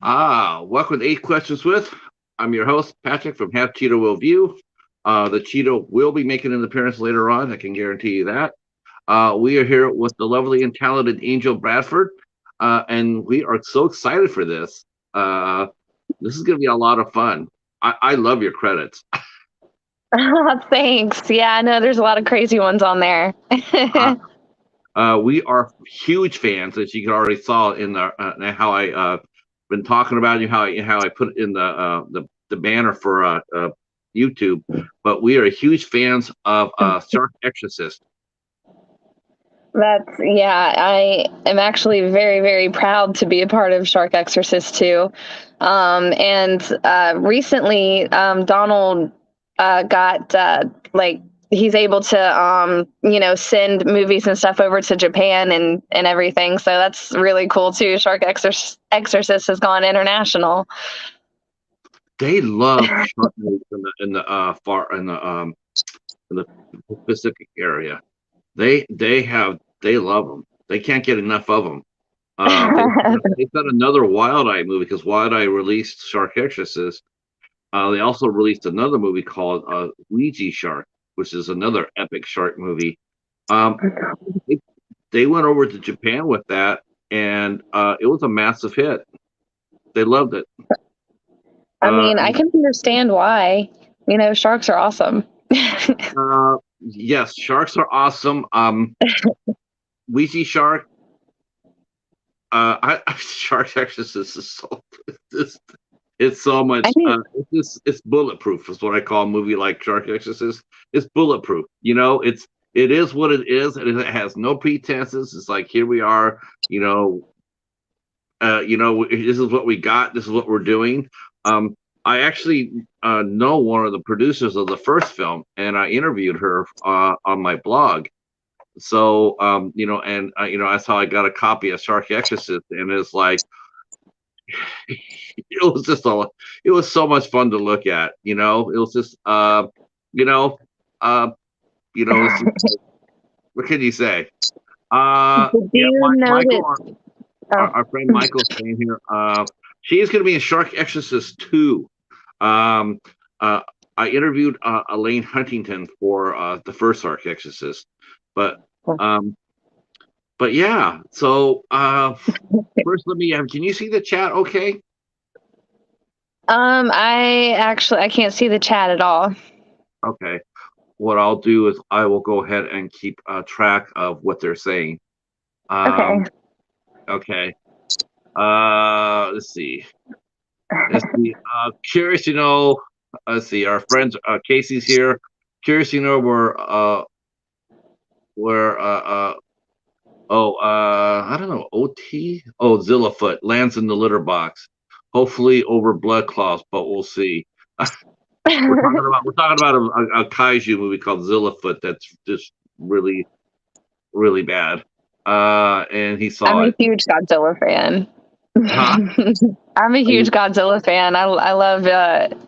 Welcome to Eight Questions with. I'm your host, Patrick from Half Cheetah Will View. The Cheetah will be making an appearance later on. I can guarantee you that. We are here with the lovely and talented Angel Bradford, and we are so excited for this. This is going to be a lot of fun. I love your credits. Thanks. Yeah, I know there's a lot of crazy ones on there. We are huge fans, as you already saw in the how I been talking about you, how I put it in the banner for YouTube. But we are huge fans of Shark Exorcist. I am actually very, very proud to be a part of Shark Exorcist too. And recently, Donald got he's able to send movies and stuff over to Japan and everything. So that's really cool too. Shark Exorcist has gone international. They love shark movies in the Pacific area. They love them. They can't get enough of them. They've got another Wild Eye movie because Wild Eye released Shark Exorcist. They also released another movie called Ouija Shark, which is another epic shark movie. They went over to Japan with that, and it was a massive hit. They loved it. I mean, I can understand why. Sharks are awesome. Yes, sharks are awesome. Ouija Shark. Shark Exorcist is so. It's so much. It's bulletproof. Is what I call a movie like Shark Exorcist. It's bulletproof. It is what it is, and it has no pretenses. It's like here we are. This is what we got. This is what we're doing. I actually know one of the producers of the first film, and I interviewed her on my blog. So, that's how I got a copy of Shark Exorcist, and it's like, it was so much fun to look at. It was just, what can you say? Michael, our friend Michael's saying here, she is going to be in Shark Exorcist 2. I interviewed Elaine Huntington for the first Shark Exorcist, but yeah. So first, can you see the chat? Okay. I can't see the chat at all. Okay. What I'll do is I will go ahead and keep track of what they're saying. Okay. Okay. Let's see. Curious to know. Let's see. Our friends, Casey's here. Curious to know I don't know. OT. Oh, Zillafoot lands in the litter box. Hopefully over blood clots, but we'll see. We're talking about a kaiju movie called Zillafoot that's just really, really bad. And he saw I'm a huge Godzilla fan. Huh? I'm a huge Godzilla fan. I love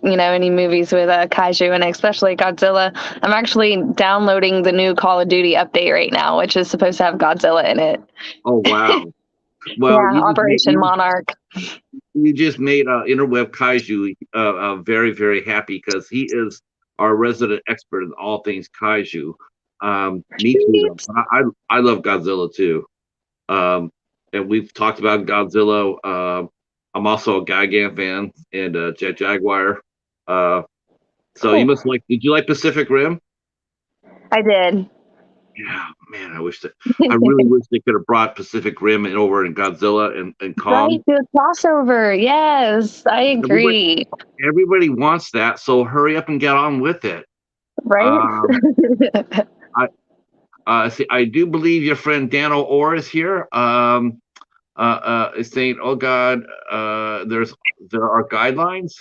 any movies with kaiju and especially Godzilla. I'm actually downloading the new Call of Duty update right now, which is supposed to have Godzilla in it. Oh wow! Well, yeah, Operation Monarch. You just made Interweb Kaiju very, very happy because he is our resident expert in all things kaiju. Me too. I love Godzilla too. And we've talked about Godzilla. I'm also a Gigan fan and Jet Jaguar. So cool. You must like. Did you like Pacific Rim? I did. Yeah, man, I really wish they could have brought Pacific Rim over in Godzilla and Kong. Right, do a crossover. Yes, I agree. Everybody wants that, so hurry up and get on with it. Right. I do believe your friend Dano Orr is here. Is saying, "Oh God, there are guidelines."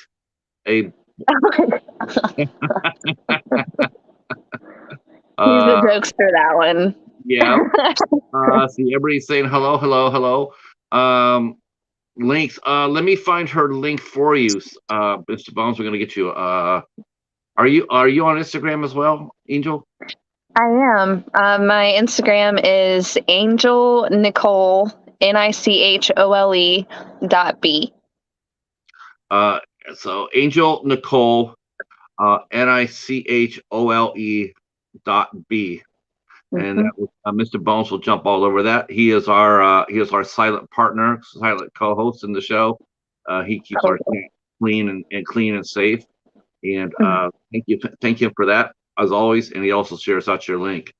He's the jokester, that one. Yeah. See, everybody's saying hello, hello, hello. Links. Let me find her link for you, Mr. Bones. We're gonna get you. Are you on Instagram as well, Angel? I am. My Instagram is Angel Nicole NICHOLE .B. Uh, so Angel Nicole, NICHOLE.B. And Mhm. Mr. Bones will jump all over that. He is our silent partner, silent co-host in the show. He keeps our Cool. chat clean and safe. And thank you for that as always. And he also shares out your link.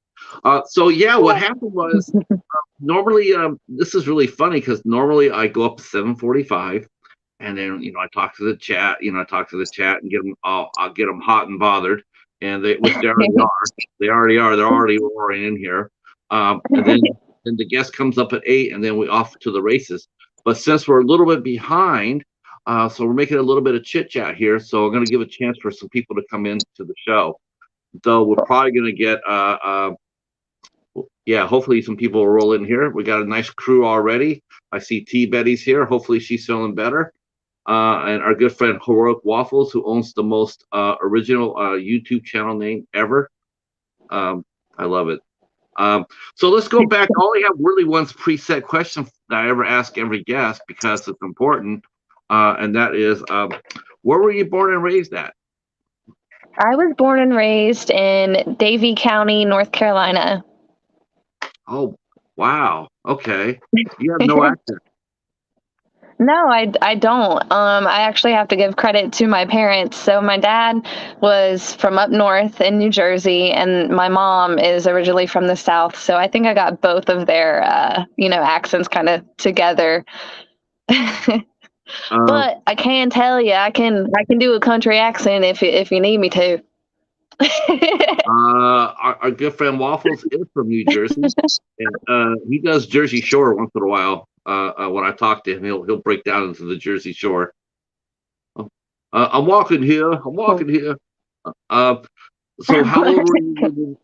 So yeah, what happened was normally this is really funny because normally I go up to 7:45 and then I talk to the chat, and get them. I'll get them hot and bothered, and which they already are. They already are. They're already roaring in here. And then the guest comes up at 8, and then we off to the races. But since we're a little bit behind, so we're making a little bit of chit chat here. So I'm going to give a chance for some people to come into the show. Though we're probably going to get yeah, hopefully some people will roll in here. We got a nice crew already. I see T Betty's here. Hopefully she's feeling better. And our good friend Heroic Waffles, who owns the most original YouTube channel name ever. I love it. So let's go back. I only have really one preset question that I ever ask every guest because it's important. And that is, where were you born and raised at? I was born and raised in Davie County, North Carolina. Oh, wow. Okay. You have no accent. No, I don't. I actually have to give credit to my parents. So my dad was from up north in New Jersey, and my mom is originally from the South. So I think I got both of their, accents kind of together. Um, But I can tell you, I can do a country accent if you need me to. our good friend Waffles is from New Jersey, and he does Jersey Shore once in a while. When I talk to him, he'll break down into the Jersey Shore. I'm walking here. I'm walking here. Uh, so how old were you?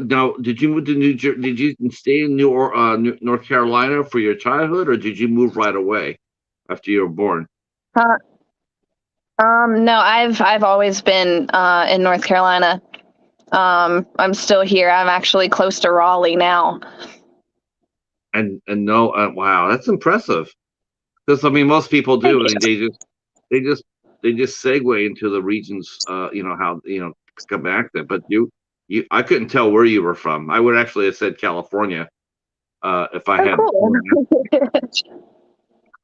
Now, did you move to New Jersey? Did you stay in North Carolina for your childhood, or did you move right away after you were born? Uh, no, I've always been in North Carolina. I'm still here. I'm actually close to Raleigh now. And no, wow, that's impressive. Because I mean, most people Thank do. I mean, they just they just segue into the regions. How come back there. But I couldn't tell where you were from. I would actually have said California if I Oh, had. cool.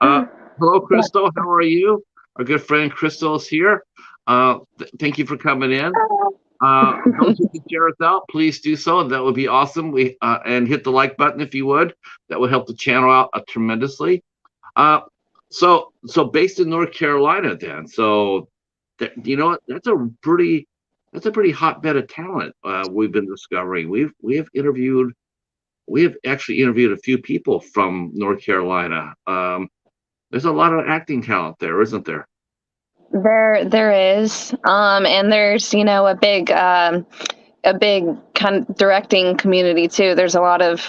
Uh, Hello, Crystal. How are you? Our good friend Crystal is here. Thank you for coming in. Those who can share us out, please do so. That would be awesome. And hit the like button if you would. That would help the channel out tremendously. Uh, so based in North Carolina, then. So you know what? That's a pretty hotbed of talent. We've been discovering. We have actually interviewed a few people from North Carolina. There's a lot of acting talent there, isn't there? There is, and there's a big kind of directing community too. There's a lot of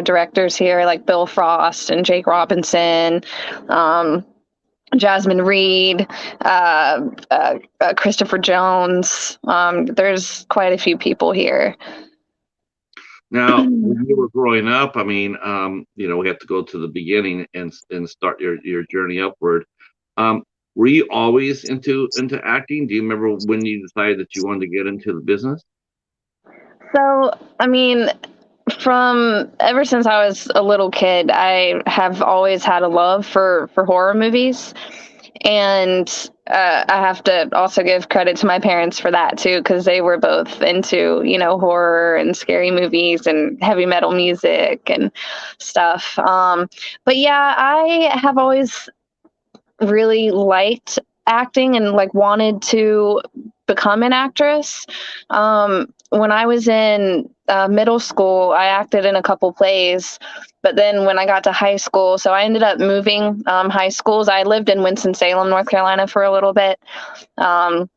directors here like Bill Frost and Jake Robinson, um, Jasmine Reed, Christopher Jones. There's quite a few people here. Now, when you were growing up, I mean, we have to go to the beginning and start your journey upward. Um, were you always into acting? Do you remember when you decided that you wanted to get into the business? So, I mean, from ever since I was a little kid, I have always had a love for horror movies, and I have to also give credit to my parents for that too, because they were both into horror and scary movies and heavy metal music and stuff. But yeah, I have always really liked acting and like wanted to become an actress. When I was in middle school, I acted in a couple plays. But then when I got to high school, so I ended up moving high schools. I lived in Winston-Salem, North Carolina for a little bit. And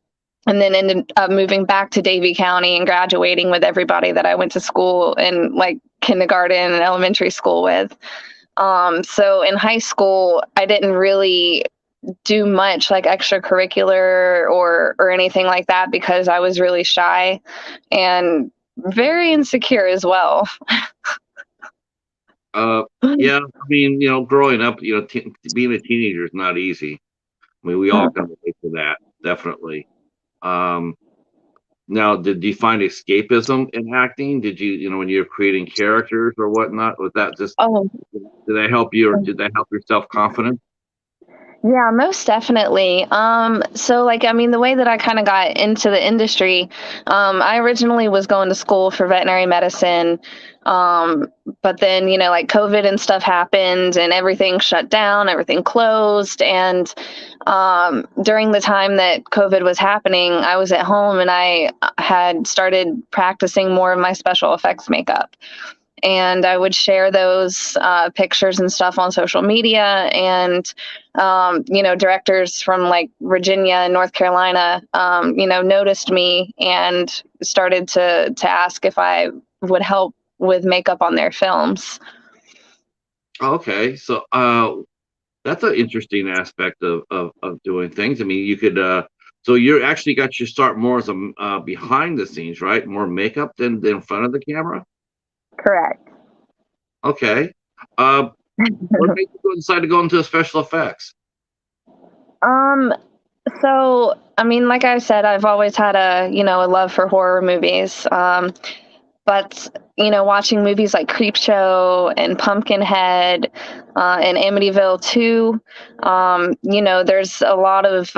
then ended up moving back to Davie County and graduating with everybody that I went to school in like kindergarten and elementary school with. So in high school, I didn't really do much like extracurricular or anything like that because I was really shy and very insecure as well. Yeah, I mean, growing up, being a teenager is not easy. I mean, we all can relate to that, definitely. Um, Now, did you find escapism in acting? Did you, when you're creating characters or whatnot, was that just, Oh, did that help you, or did that help your self confidence? yeah, most definitely. So like, I mean, the way that I kind of got into the industry, I originally was going to school for veterinary medicine. Um, but then, like COVID and stuff happened and everything shut down, everything closed. And during the time that COVID was happening, I was at home and I had started practicing more of my special effects makeup. And I would share those pictures and stuff on social media. And directors from like Virginia and North Carolina, noticed me and started to ask if I would help with makeup on their films. Okay, so that's an interesting aspect of doing things. I mean, you could, so you actually got your start more as a behind the scenes, right? More makeup than in front of the camera. Correct. Okay. Uh, what made you decide to go into special effects? Um, so I mean, like I said, I've always had a love for horror movies. But watching movies like Creepshow and Pumpkinhead and Amityville 2, there's a lot of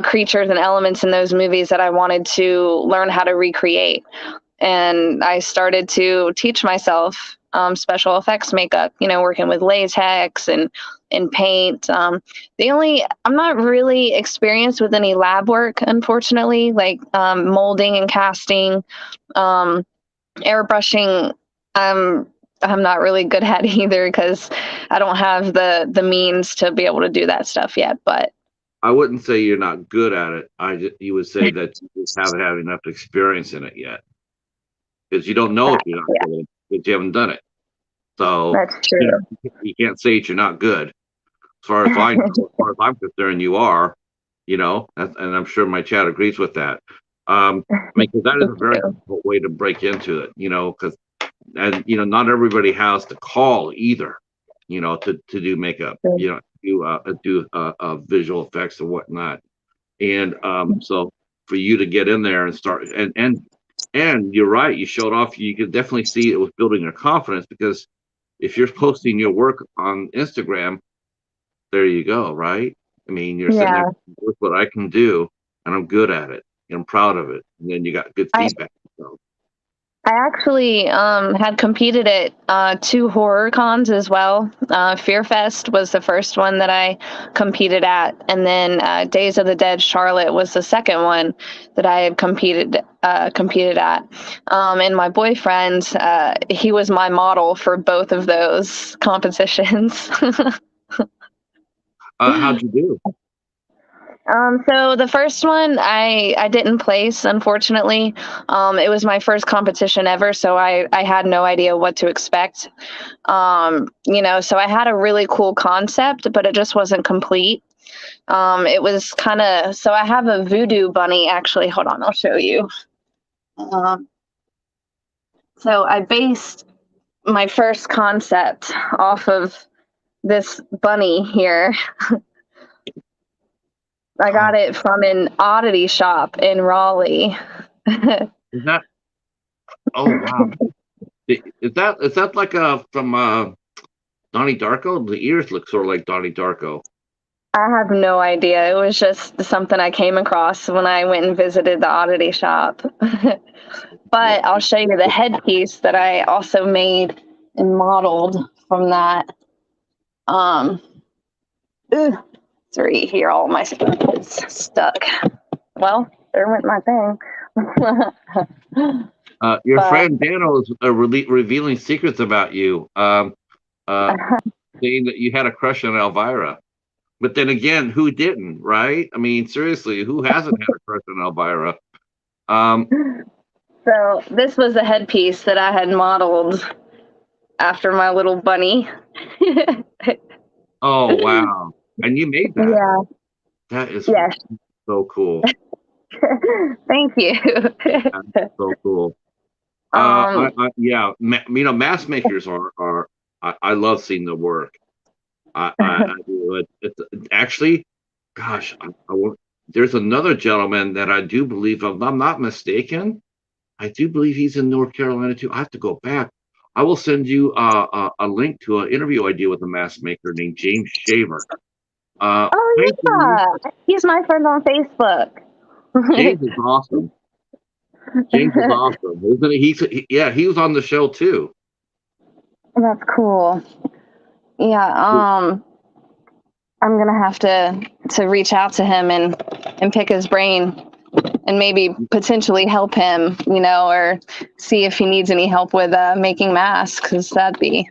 creatures and elements in those movies that I wanted to learn how to recreate. And I started to teach myself special effects makeup, working with latex and paint. I'm not really experienced with any lab work, unfortunately, like molding and casting, airbrushing. I'm not really good at either because I don't have the means to be able to do that stuff yet. But I wouldn't say you're not good at it. You would say that you just haven't had enough experience in it yet, because you don't know if you're not yeah, good at it because you haven't done it. So that's true. you can't say that you're not good. As far as I know, as far as I'm concerned, you are. And I'm sure my chat agrees with that. I mean, because that is a very difficult way to break into it. Because not everybody has the call either. To do makeup. Do visual effects and whatnot. And so for you to get in there and start and you're right, you showed off. You could definitely see it was building your confidence, because if you're posting your work on Instagram, there you go, right? I mean, you're sitting there, Yeah. look what I can do, and I'm good at it, and I'm proud of it, and then you got good I, feedback. So, I actually had competed at two horror cons as well. Fear Fest was the first one that I competed at, and then Days of the Dead Charlotte was the second one that I had competed at. And my boyfriend, he was my model for both of those competitions. how'd you do? So the first one, I didn't place, unfortunately. It was my first competition ever, so I had no idea what to expect. So I had a really cool concept, but it just wasn't complete. It was kind of, so I have a voodoo bunny, actually. Hold on, I'll show you. Um, so I based my first concept off of this bunny here. I got Oh, it from an oddity shop in Raleigh. is that? Oh, wow. Is that like from Donnie Darko? The ears look sort of like Donnie Darko. I have no idea. It was just something I came across when I went and visited the oddity shop. Well, But I'll show you the headpiece that I also made and modeled from that. Um, ooh, sorry, here all my stuff is stuck. Well, there went my thing. your But friend Dano is revealing secrets about you, uh, saying that you had a crush on Elvira. But then again, who didn't, right? I mean, seriously, who hasn't had a crush on Elvira? Um, so this was a headpiece that I had modeled after my little bunny. oh, wow. And you made that. Yeah. That is Yes. so cool. Thank you. That's so cool. um, Yeah, mask makers are I love seeing the work. I do it. It's actually gosh, there's another gentleman that I do believe, if I'm not mistaken, I do believe he's in North Carolina too. I have to go back. I will send you a link to an interview I did with a mask maker named James Shaver. Hi, Oh James. yeah, he's my friend on Facebook. James is awesome. James is awesome. Isn't he? Yeah, he was on the show too. That's cool. Yeah, I'm gonna have to reach out to him and pick his brain and maybe potentially help him, or see if he needs any help with making masks. 'Cause that'd be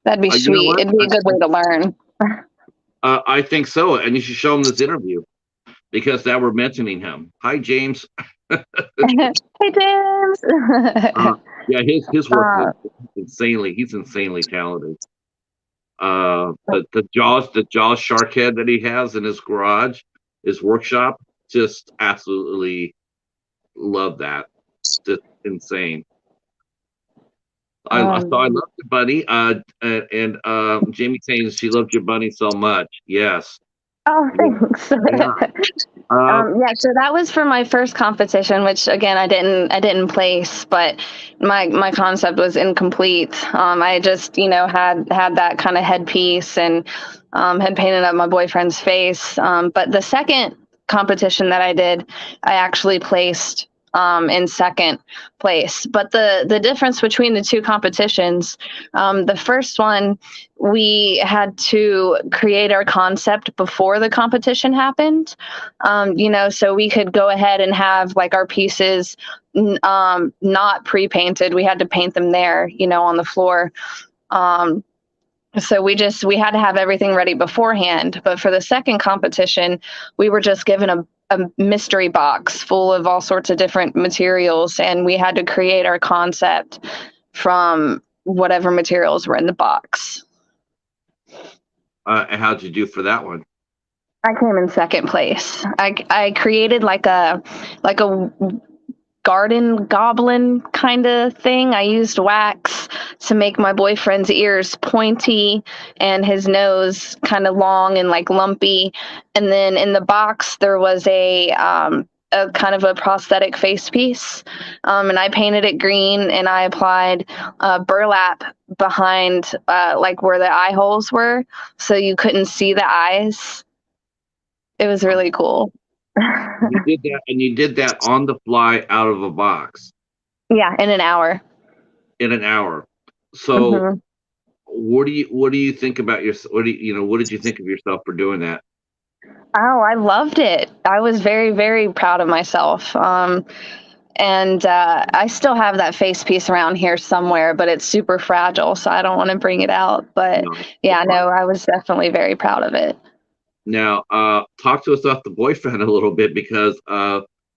You know sweet. what? It'd be a good way to learn. I think so, and you should show him this interview because now we're mentioning him. Hi, James. Hey James. Uh, yeah, his work is uh, he's insanely talented. The Jaws shark head that he has in his garage, his workshop, just absolutely love that. Just insane. I love your bunny. And Jamie saying she loved your bunny so much. Yes. oh, Yeah. thanks. Yeah. Uh, Yeah, so that was for my first competition, which again I didn't place, but my concept was incomplete. I just had that kind of headpiece and had painted up my boyfriend's face. But the second competition that I did, I actually placed in second place. But the difference between the two competitions, the first one we had to create our concept before the competition happened, so we could go ahead and have like our pieces not pre-painted. We had to paint them there, on the floor. So we had to have everything ready beforehand. But for the second competition, we were just given a mystery box full of all sorts of different materials, and we had to create our concept from whatever materials were in the box. how'd you do for that one? I came in second place. I created like a garden goblin kind of thing. I used wax to make my boyfriend's ears pointy and his nose kind of long and like lumpy. And then in the box there was a kind of a prosthetic face piece, and I painted it green and I applied burlap behind like where the eye holes were, so you couldn't see the eyes. It was really cool. You did that, and you did that on the fly out of a box Yeah, in an hour. in an hour. So, hmm what do you think about your? What did you think of yourself for doing that? Oh, I loved it. I was very, very proud of myself. And I still have that face piece around here somewhere, but it's super fragile, so I don't want to bring it out. But No, it's yeah, fine. no, I was definitely very proud of it. Now, talk to us about the boyfriend a little bit because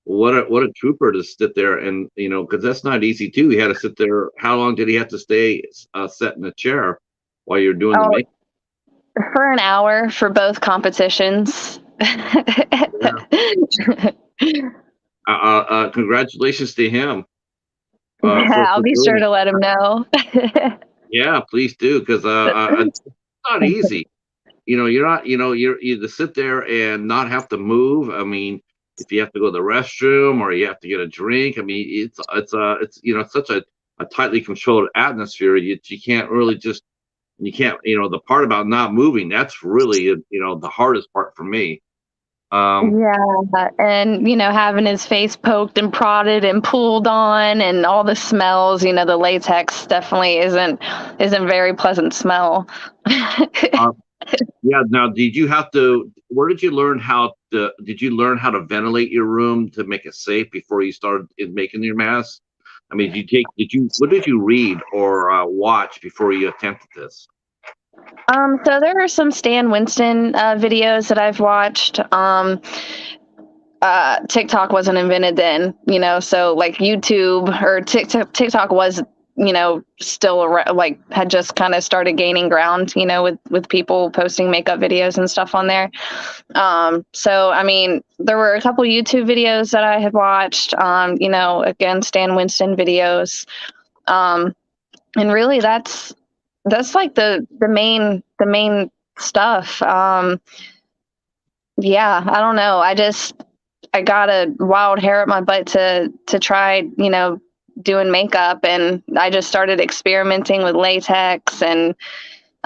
what a trooper to sit there and because that's not easy too. He had to sit there. How long did he have to stay set in a chair while you're doing the Oh, make? for an hour for both competitions. Yeah. Congratulations to him Yeah, for I'll be doing sure it. to let him know. Yeah, please do because it's not easy. You're not, you to sit there and not have to move. I mean, if you have to go to the restroom or you have to get a drink, I mean, it's such a tightly controlled atmosphere. You can't really you can't, the part about not moving, that's really, the hardest part for me. Um, Yeah, and having his face poked and prodded and pulled on, and all the smells. The latex definitely isn't very pleasant smell. uh, yeah. Now, where did you learn did you learn how to ventilate your room to make it safe before you started making your mask? I mean, what did you read or watch before you attempted this? So there are some Stan Winston videos that I've watched. TikTok wasn't invented then, so like YouTube or TikTok was, still like had just kind of started gaining ground, with people posting makeup videos and stuff on there. So I mean, there were a couple YouTube videos that I had watched, again, Stan Winston videos. And really that's like the main stuff. Yeah, I don't know. I got a wild hair up my butt to try, doing makeup, and I just started experimenting with latex and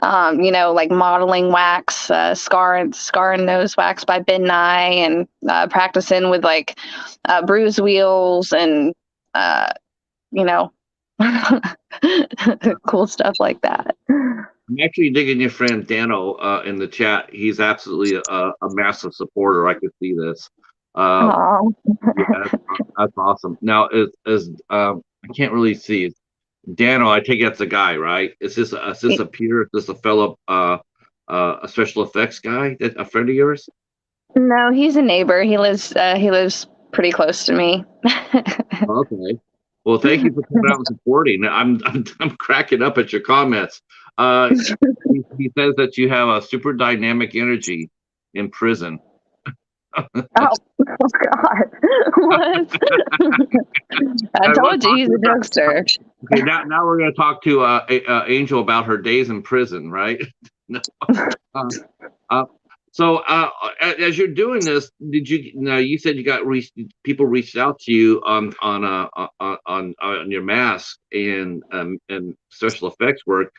like modeling wax, scar and nose wax by Ben Nye, and practicing with like bruise wheels and you know cool stuff like that. I'm actually digging your friend Dano in the chat. He's absolutely a massive supporter. I could see this. Uh, Oh, yeah, that's awesome. Now, I can't really see. Dano, I take that's a guy, right? Is this a peer? Is this a fellow, a special effects guy, that a friend of yours? no, he's a neighbor. He lives pretty close to me. Okay. Well, thank you for coming out and supporting. I'm cracking up at your comments. Uh, he says that you have a super dynamic energy in prison. Oh, oh God. What? I I want told to you talk he's to you a about. jokester. Okay, now we're going to talk to Angel about her days in prison, right? No. Uh, uh, so as you're doing this, did you? Now you said you got people reached out to you on your mask and special effects work.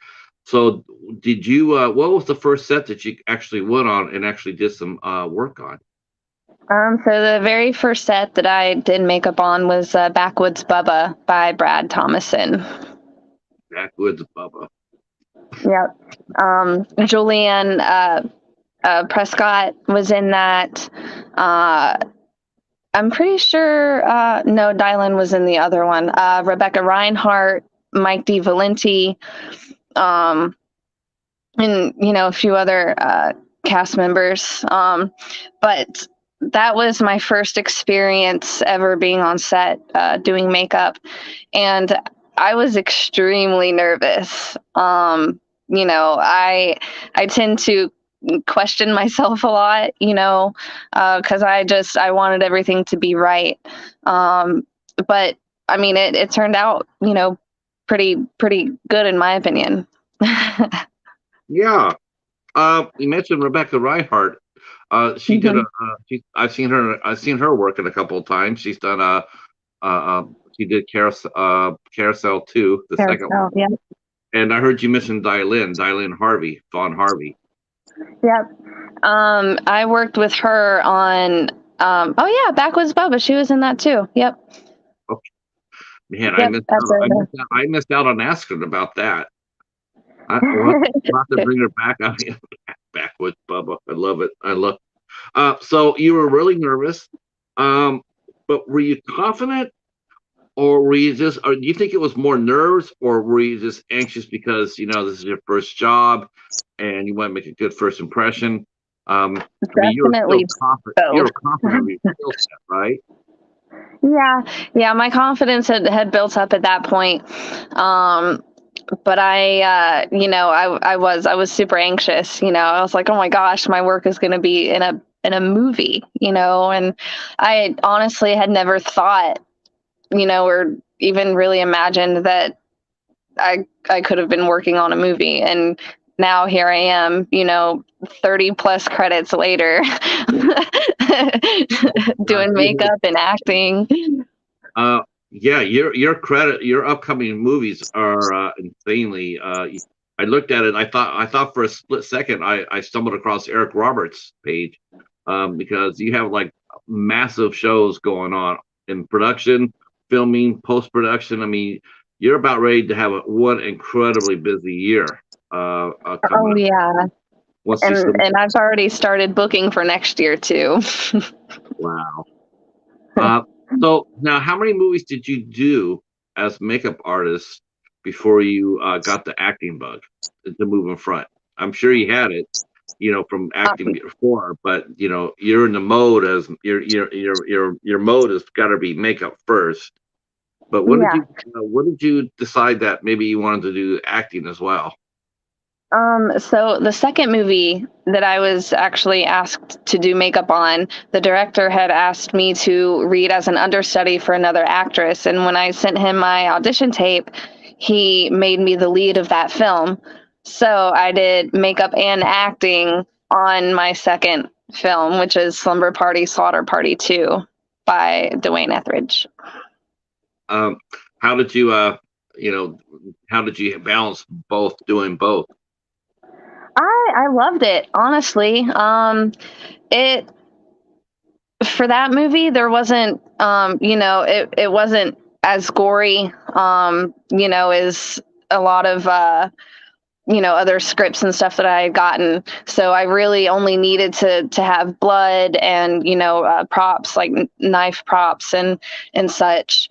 So did you? What was the first set that you actually went on and actually did some work on? So the very first set that I did makeup on was Backwoods Bubba by Brad Thomason. Backwoods Bubba. Yep. Julianne Prescott was in that. Uh, I'm pretty sure, no, Dylan was in the other one. Rebecca Reinhart, Mike D. Valenti, um, and, a few other cast members. But that was my first experience ever being on set doing makeup. And I was extremely nervous. I tend to question myself a lot, because I wanted everything to be right. But I mean, it turned out, pretty good in my opinion. Yeah. You mentioned Rebecca Reinhardt. She did Mhm. I've seen her working a couple of times. She's done she did Carousel 2, the second one. Carousel, yeah. And I heard you mention Dylan Harvey, Vaughn Harvey. Yep. I worked with her on, oh yeah, Backwoods Bubba. She was in that too. Yep. Oh, man, Yep. That's I missed out on asking about that. We'll have to bring her back. I mean, back with Bubba. I love it. I love. So you were really nervous, um, but were you confident, or were you just? Or do you think it was more nerves, or were you just anxious because this is your first job, and you want to make a good first impression? I mean, you were still definitely confident. You both. were confident of your skill set, right? Yeah. Yeah. My confidence had built up at that point. But I was super anxious. I was like, oh my gosh, my work is going to be in a movie. And I honestly had never thought, or even really imagined that I could have been working on a movie. And now here I am, 30 plus credits later, doing makeup and acting. Uh, yeah, your upcoming movies are insanely. I looked at it. I thought for a split second I stumbled across Eric Roberts' page, because you have like massive shows going on in production, filming, post production. I mean, you're about ready to have one incredibly busy year coming Oh up yeah. once these And I've already started booking for next year too. Wow. Uh, so now, how many movies did you do as makeup artist before you got the acting bug to move in front? I'm sure you had it, from acting Um, before, but you're in the mode as your mode has got to be makeup first. But yeah. when did you decide that maybe you wanted to do acting as well? So the second movie that I was actually asked to do makeup on, the director had asked me to read as an understudy for another actress. And when I sent him my audition tape, he made me the lead of that film. So I did makeup and acting on my second film, which is Slumber Party Slaughter Party 2 by Dwayne Etheridge. How did you how did you balance doing both? I loved it, honestly. It for that movie, there wasn't, it wasn't as gory, as a lot of, other scripts and stuff that I had gotten. So I really only needed to have blood and, props like knife props and such.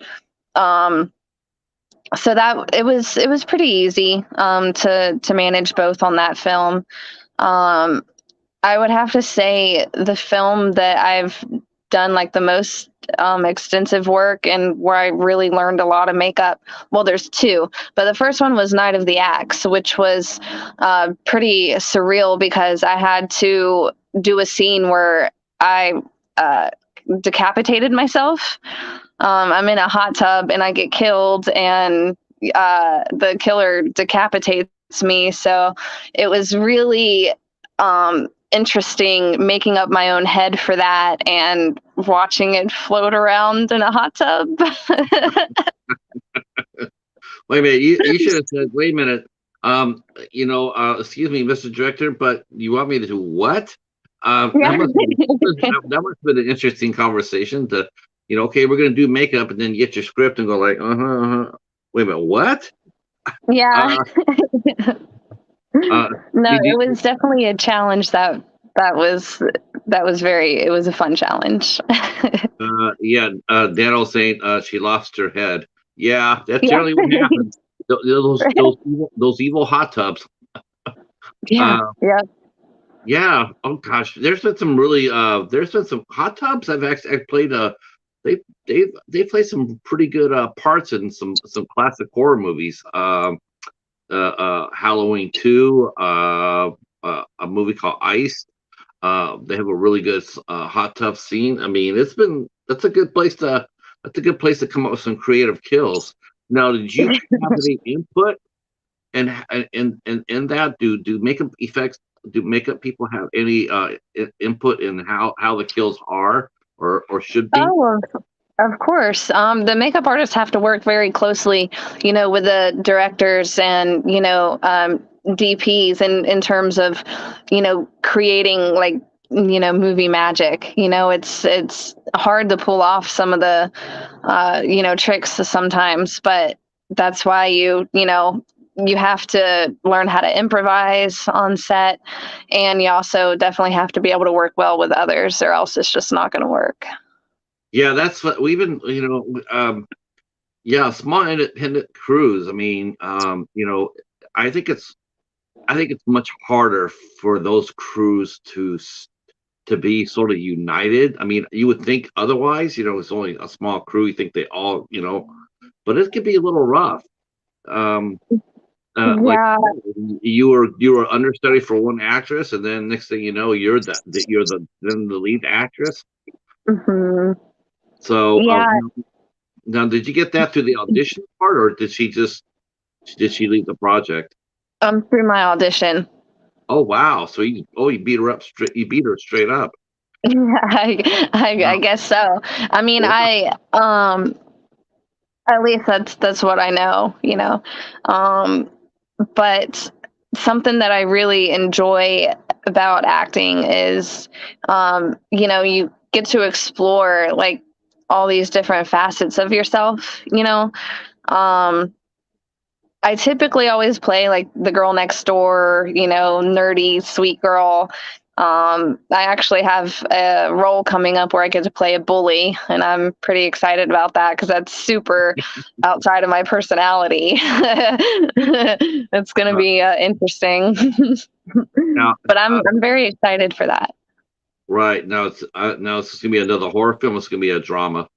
So that it was pretty easy to manage both on that film. I would have to say the film that I've done like the most extensive work and where I really learned a lot of makeup. Well, there's two, but the first one was Night of the Axe, which was pretty surreal because I had to do a scene where I decapitated myself. I'm in a hot tub and I get killed, and the killer decapitates me. So it was really interesting making up my own head for that and watching it float around in a hot tub. Wait a minute, you should have said, wait a minute, excuse me, Mr. Director, but you want me to do what? Yeah. That must have been an interesting conversation to, okay, we're going to do makeup, and then you get your script and go like, wait a minute, what? Yeah. No, it was definitely a challenge that was it was a fun challenge. Daniel saying she lost her head. Yeah, that's generally what happens. Those evil hot tubs. Yeah. Yeah. Oh gosh, there's been some really there's been some hot tubs I've played they play some pretty good parts in some classic horror movies. Halloween 2, a movie called Ice. They have a really good hot tub scene. I mean, that's a good place to come up with some creative kills. Now, did you have any input and that? Do makeup effects? Do makeup people have any input in how the kills are or should be? Oh, of course. The makeup artists have to work very closely, with the directors and, DPs in terms of, creating like, movie magic. It's hard to pull off some of the, tricks sometimes, but that's why you have to learn how to improvise on set, and you also definitely have to be able to work well with others, or else it's just not going to work. Yeah, that's what we've been, small independent crews. I mean, I think it's much harder for those crews to be sort of united. I mean, you would think otherwise, it's only a small crew. You think they all, but it could be a little rough. Like you were understudy for one actress, and then next thing you know, you're the lead actress. Mm-hmm. So now, did you get that through the audition part, or did she leave the project? Through my audition. Oh wow! So you beat her up straight. You beat her straight up. I guess so. I mean, at least that's what I know. But something that I really enjoy about acting is, you get to explore like all these different facets of yourself. I typically always play like the girl next door, nerdy, sweet girl. I actually have a role coming up where I get to play a bully, and I'm pretty excited about that because that's super outside of my personality. It's going to be interesting. But I'm very excited for that. Right, now it's going to be another horror film. It's going to be a drama.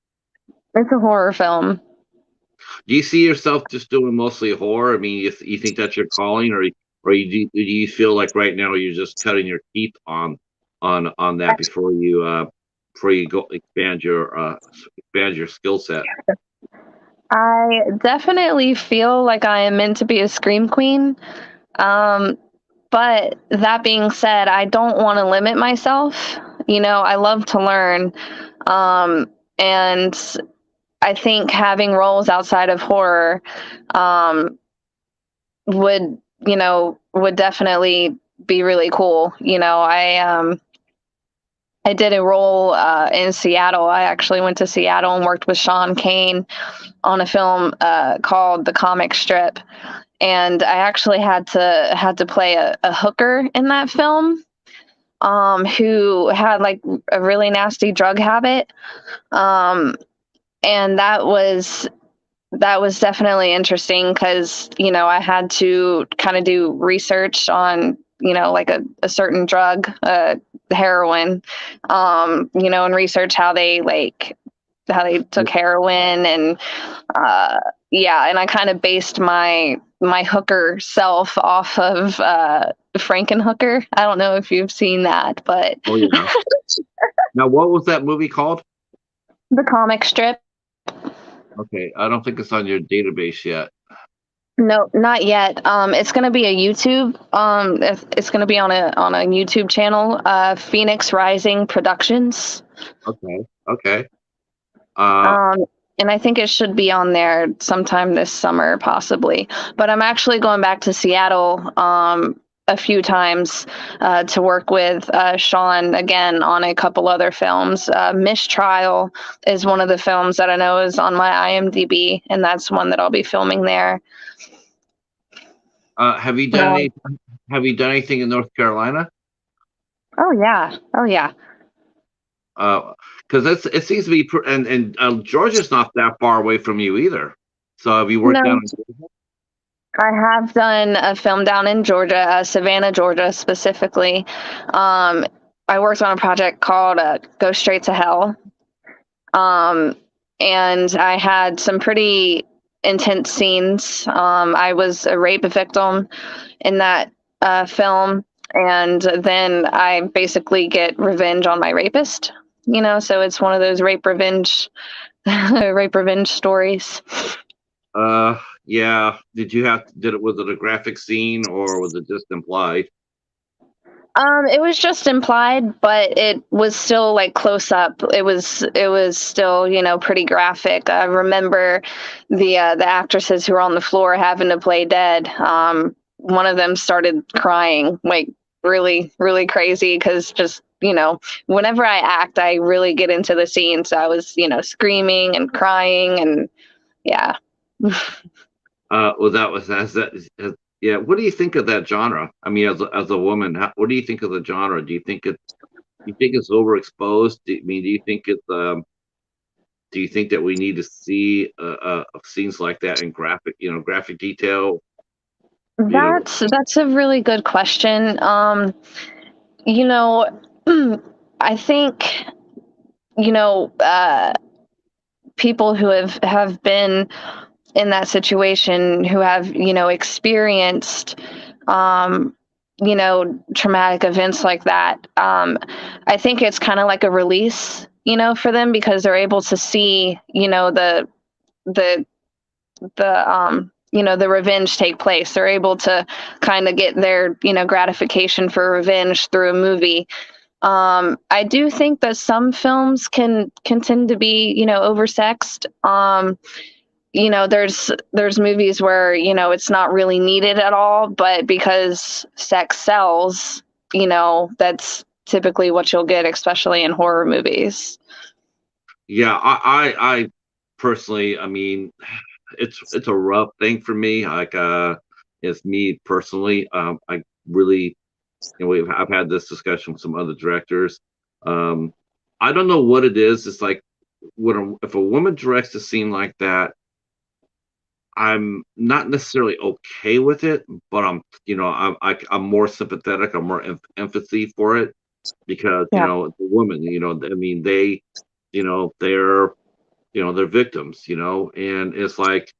It's a horror film. Do you see yourself just doing mostly horror? I mean, you think that's your calling, or do you feel like right now you're just cutting your teeth on that before you go expand your skill set? I definitely feel like I am meant to be a scream queen. But that being said, I don't want to limit myself I love to learn. And I think having roles outside of horror um, would definitely be really cool. I did a role in Seattle. I actually went to Seattle and worked with Sean Kane on a film called The Comic Strip, and I actually had to play a hooker in that film, who had like a really nasty drug habit, and that was definitely interesting because I had to kind of do research on like a certain drug, heroin, and research how they took heroin, and yeah, and I kind of based my hooker self off of Frankenhooker. I don't know if you've seen that, but Oh yeah. Now, what was that movie called? The Comic Strip. Okay, I don't think it's on your database yet. No, not yet. It's gonna be a YouTube. It's gonna be on a YouTube channel. Phoenix Rising Productions. Okay, okay. Uh, Um, and I think it should be on there sometime this summer, possibly. But I'm actually going back to Seattle a few times to work with Sean again on a couple other films. Mistrial is one of the films that I know is on my IMDb, and that's one that I'll be filming there. have you done any? Have you done anything in North Carolina? Oh yeah. Oh yeah. Because it seems to be, and Georgia's not that far away from you either. So have you worked down No, in Georgia? I have done a film down in Georgia, Savannah, Georgia specifically. Um, I worked on a project called Go Straight to Hell. Um, and I had some pretty intense scenes. I was a rape victim in that film, and then I basically get revenge on my rapist. So it's one of those rape revenge, rape revenge stories. Yeah. Was it a graphic scene or was it just implied? It was just implied, but it was still like close up. It was still, pretty graphic. I remember the actresses who were on the floor having to play dead. One of them started crying like really, really crazy because just whenever I act, I really get into the scene. So I was, screaming and crying, and yeah. Well, that was yeah. What do you think of that genre? I mean, as a woman, what do you think of the genre? Do you think it's overexposed? Do you think do you think that we need to see scenes like that in graphic detail? You know, That's a really good question. You know, I think you know people who have been in that situation, who have experienced traumatic events like that. I think it's kind of like a release, for them, because they're able to see the the revenge take place. They're able to kind of get their gratification for revenge through a movie. I do think that some films can tend to be oversexed. There's movies where it's not really needed at all, but because sex sells, that's typically what you'll get, especially in horror movies. yeah. I personally, I mean, it's a rough thing for me. Like, it's me personally. I really, I've had this discussion with some other directors. Um, I don't know what it is. It's like if a woman directs a scene like that, I'm not necessarily okay with it, but I'm more sympathetic. I'm more empathy for it because Yeah. the woman. I mean, they're victims. And it's like,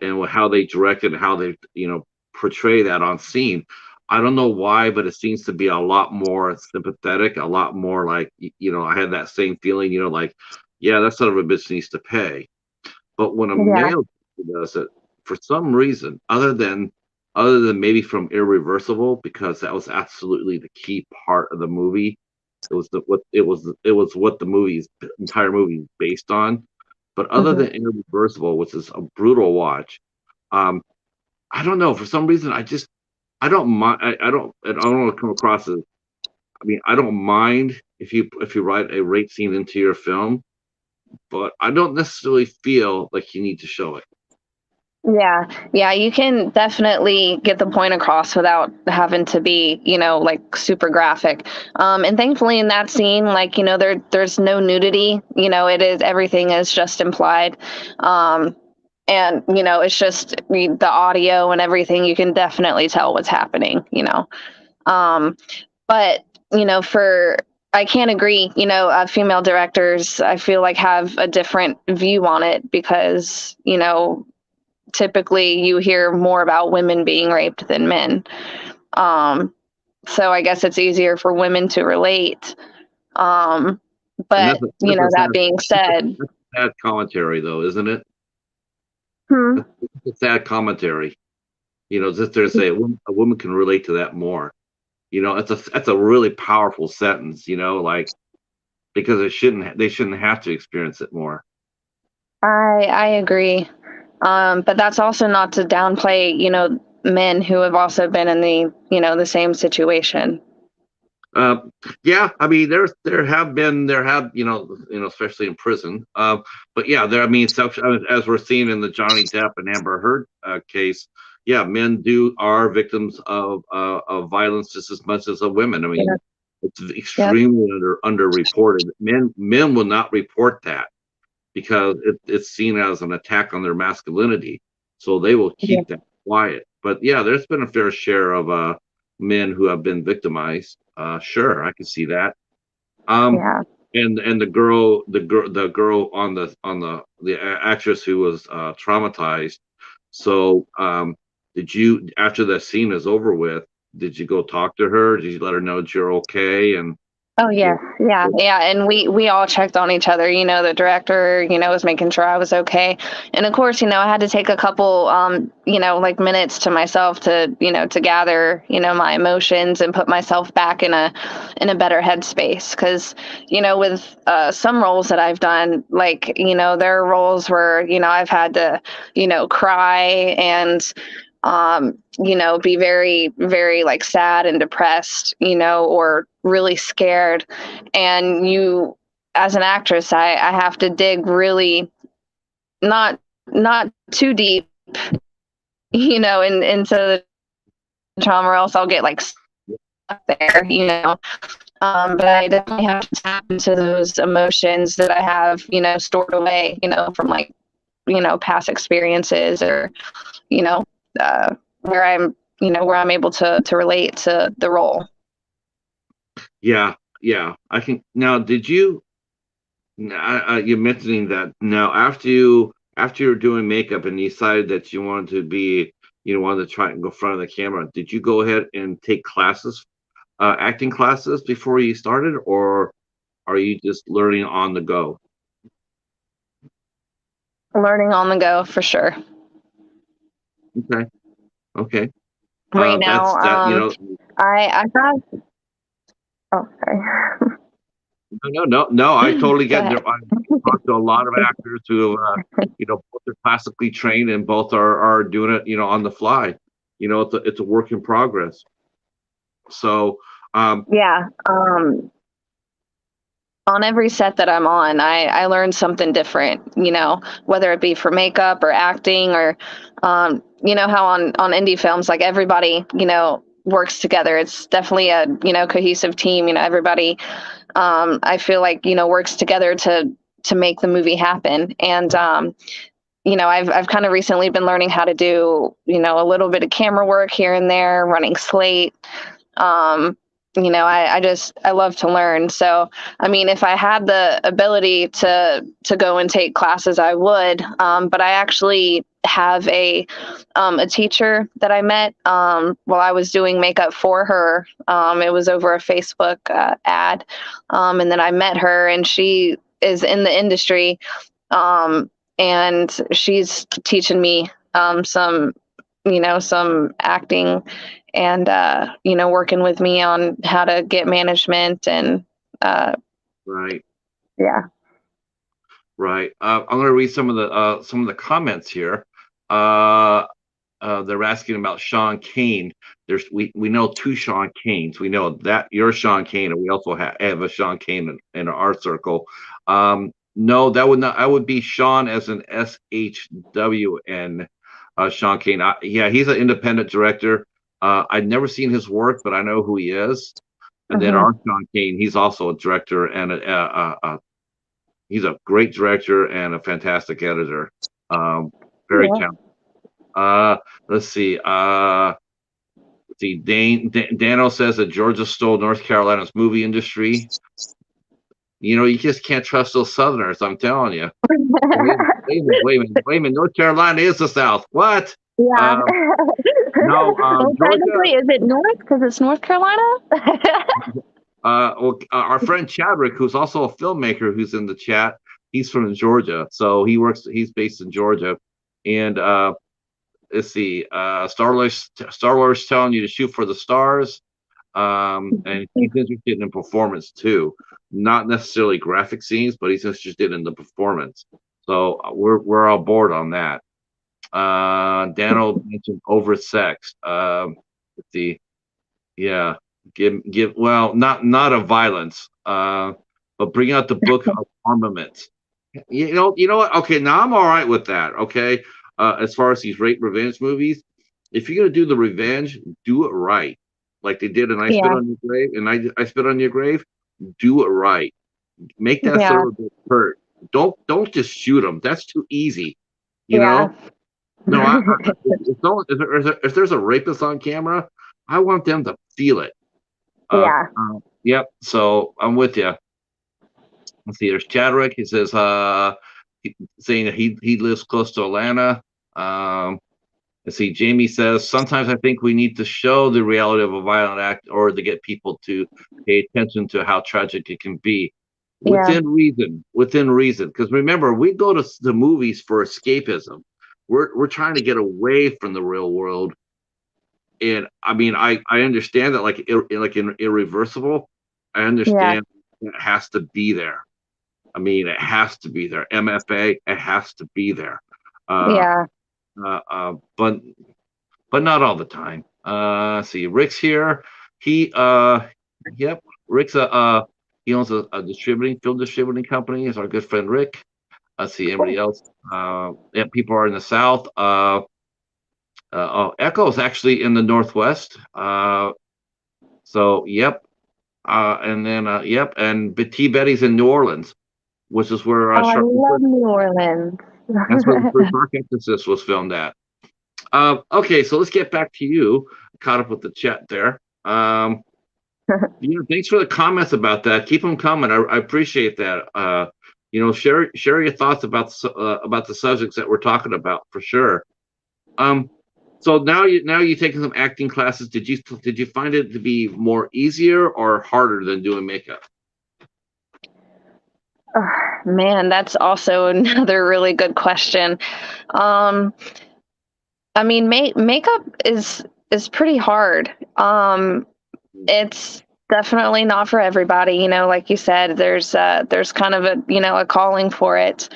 and how they direct it and how they portray that on scene. I don't know why, but it seems to be a lot more sympathetic, a lot more like I had that same feeling, like, yeah, that son of a bitch needs to pay. But when a Yeah. male does it, for some reason, other than maybe from Irreversible, because that was absolutely the key part of the movie, It was what the entire movie is based on. But other Mhm. than Irreversible, which is a brutal watch, um, I don't know. For some reason, I don't mind. I don't want to come across as. I mean, I don't mind if you write a rape scene into your film, but I don't necessarily feel like you need to show it. Yeah, yeah, you can definitely get the point across without having to be, like super graphic. And thankfully in that scene, like, there's no nudity, everything is just implied. And, it's just the audio and everything, you can definitely tell what's happening. Um, but, for I can't agree, female directors, I feel like have a different view on it because, typically you hear more about women being raped than men. Um, so I guess it's easier for women to relate. Um, And but that being said, that's a sad commentary, though, isn't it? hmm, That's a sad commentary. Just to say a woman can relate to that more. That's a really powerful sentence. Like because they shouldn't have to experience it more. I agree. But that's also not to downplay, men who have also been in the same situation. Uh, yeah, I mean, there have especially in prison. But yeah, there. I mean, as we're seeing in the Johnny Depp and Amber Heard case, yeah, men are victims of violence just as much as the women. I Yeah. mean, it's Yep. extremely underreported. Men will not report that because it's seen as an attack on their masculinity, so they will Yeah. keep that quiet. But yeah, there's been a fair share of men who have been victimized. Sure, I can see that. Um, Yeah. and the girl on the actress who was traumatized. So, did you after the scene is over with? Did you go talk to her? Did you let her know that you're okay? And Oh yeah, you yeah, yeah, and we all checked on each other. The director, was making sure I was okay, and of course, I had to take a couple, like minutes to myself to, to gather, my emotions and put myself back in a better headspace. Because, with some roles that I've done, like, there are roles where, I've had to, cry and be very, very like sad and depressed, or really scared. And as an actress, I have to dig really not too deep, into the trauma, or else I'll get like stuck there. But I definitely have to tap into those emotions that I have, stored away, from like, past experiences or, you know, where I'm able to relate to the role. yeah, yeah. I can now. Did you? You're mentioning that now after you were doing makeup and you decided that wanted to try and go front of the camera. Did you go ahead and take classes, acting classes before you started, or are you just learning on the go? Learning on the go for sure. Okay, okay. Right now, That's that. I have. Oh, sorry. No, no, no. I totally Go get there. ahead. I talked to a lot of actors who, both are classically trained and both are doing it, on the fly. It's a work in progress. So, um, Yeah. On every set that I'm on, I learn something different, whether it be for makeup or acting or, how on indie films, like everybody, works together. It's definitely a, cohesive team, everybody, I feel like, works together to make the movie happen. And, I've kind of recently been learning how to do, a little bit of camera work here and there, running slate. Um, I love to learn. So, I mean, if I had the ability to go and take classes, I would. But I actually have a teacher that I met while I was doing makeup for her. It was over a Facebook ad, and then I met her, and she is in the industry, and she's teaching me some acting and working with me on how to get management and Right. Yeah. Right. I'm going to read some of the comments here. Uh, they're asking about Sean Kane. We know two Sean Kanes. We know that you're Sean Kane, and we also have a Sean Kane in our circle. No, that would not. I would be Sean as an SHWN. Sean Kane. Yeah, he's an independent director. I've never seen his work, but I know who he is. And then Mhm. our Sean Kane, he's also a director and he's a great director and a fantastic editor. Very Yeah. talented. Uh, let's see. Dano says that Georgia stole North Carolina's movie industry. You know, you just can't trust those Southerners. I'm telling you. Wait a minute. North Carolina is the South. What? Yeah. Um, no, Well, Georgia. technically, is it North? Because it's North Carolina. Our friend Chadwick, who's also a filmmaker, who's in the chat. He's from Georgia, so he's based in Georgia, and let's see, Star Wars telling you to shoot for the stars. And he's interested in performance too, not necessarily graphic scenes, but he's interested in the performance. So we're all board on that. Daniel mentioned oversexed. Let's see, yeah, give well, not a violence, but bring out the book of armaments. You know what? Okay, now I'm all right with that. Okay, as far as these rape revenge movies, if you're gonna do the revenge, do it right, like they did in I Spit Yeah. on Your Grave, and I Spit on Your Grave. Do it right. Make that Yeah. surrogate hurt. Don't just shoot them. That's too easy. You Yeah. know? No, if there's a rapist on camera, I want them to feel it. Yeah. Yep. So I'm with you. Let's see. There's Chadwick. He says, saying that he lives close to Atlanta. Let's see. Jamie says, sometimes I think we need to show the reality of a violent act, or to get people to pay attention to how tragic it can be, Yeah. within reason. Within reason. Because remember, we go to the movies for escapism. We're trying to get away from the real world. And I mean, I understand that, like in Irreversible, I Yeah. understand it has to be there. I mean, it has to be there. MFA, it has to be there. Uh, Yeah. but not all the time. See, Rick's here. He, yep, Rick's he owns a film distributing company. Is our good friend Rick. Let's see, anybody else? Yeah, people are in the South. Echo's actually in the Northwest. So, yep. And then, yep, and T. Betty's in New Orleans, which is where Oh, I love New Orleans. that's where the first Shark Exorcist was filmed at. Okay, so let's get back to you. Caught up with the chat there. Thanks for the comments about that. Keep them coming. I appreciate that. Share your thoughts about the subjects that we're talking about for sure. So now you taking some acting classes. Did you find it to be more easier or harder than doing makeup? Oh, man, that's also another really good question. Um, I mean, makeup is pretty hard. It's definitely not for everybody. Like you said, there's kind of a calling for it.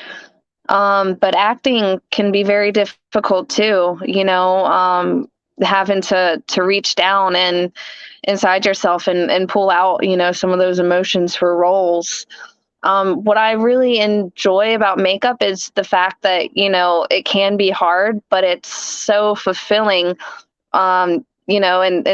But acting can be very difficult too. Having to reach down and inside yourself and pull out some of those emotions for roles. What I really enjoy about makeup is the fact that, it can be hard, but it's so fulfilling, and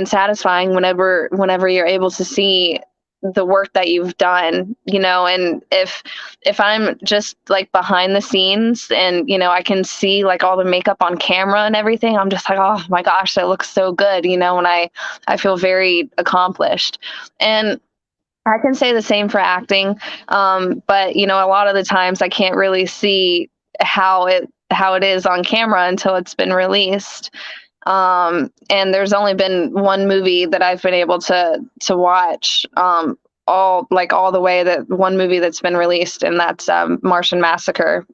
satisfying whenever you're able to see the work that you've done, and if I'm just like behind the scenes and, I can see like all the makeup on camera and everything, I'm just like, oh my gosh, that looks so good, and I feel very accomplished. And I can say the same for acting. But a lot of the times I can't really see how it is on camera until it's been released. And there's only been one movie that I've been able to watch all the way, that one movie that's been released, and that's Martian Massacre,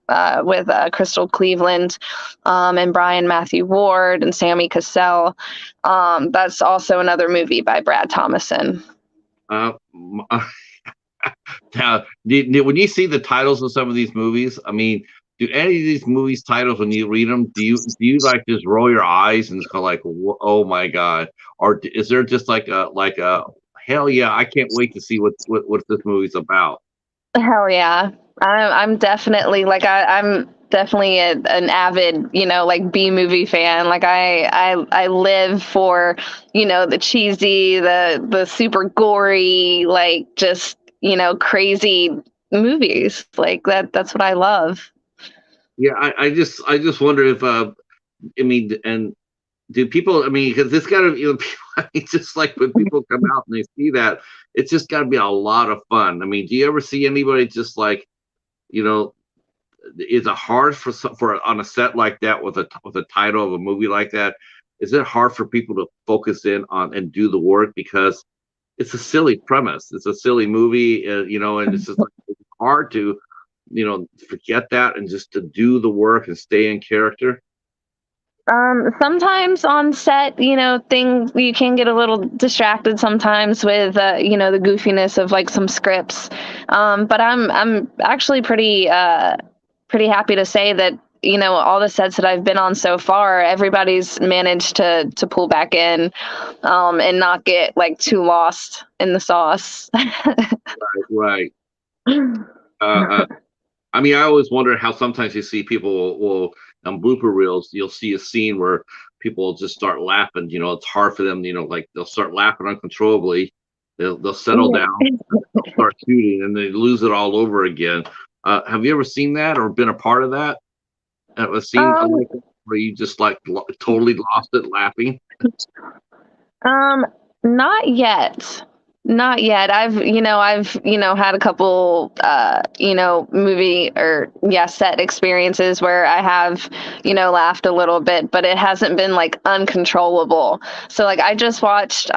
with Crystal Cleveland, and Brian Matthew Ward and Sammy Cassell. That's also another movie by Brad Thomason. Uh, Now, when you see the titles of some of these movies, I mean, do any of these movies titles when you read them, do you like just roll your eyes and just go like, oh my god, or is there just like a hell yeah, I can't wait to see what this movie's about? Hell yeah. I'm definitely like I'm definitely an avid, like B movie fan. Like I live for, the cheesy, the super gory, like just, crazy movies. Like that's what I love. Yeah, I just wonder if I mean, and do people? I mean, because it's got to, people, I mean, just like when people come out and they see that, it's just got to be a lot of fun. I mean, do you ever see anybody just like, you know, is it hard for on a set like that with a title of a movie like that? Is it hard for people to focus in on and do the work because it's a silly premise, it's a silly movie, and it's just like it's hard to, forget that and just to do the work and stay in character. Sometimes on set, things you can get a little distracted sometimes with, the goofiness of like some scripts. But I'm actually pretty happy to say that, all the sets that I've been on so far, everybody's managed to pull back in, and not get like too lost in the sauce. Right. Uh, I mean, I always wonder how sometimes you see people will on blooper reels, you'll see a scene where people will just start laughing. It's hard for them. Like they'll start laughing uncontrollably. They'll settle Yeah. down, they'll start shooting, and they lose it all over again. Have you ever seen that or been a part of that? A scene Um, like that where you just like totally lost it laughing? Um, Not yet. Not yet. I've had a couple, movie or yeah, set experiences where I have, laughed a little bit, but it hasn't been like uncontrollable. So like I just watched,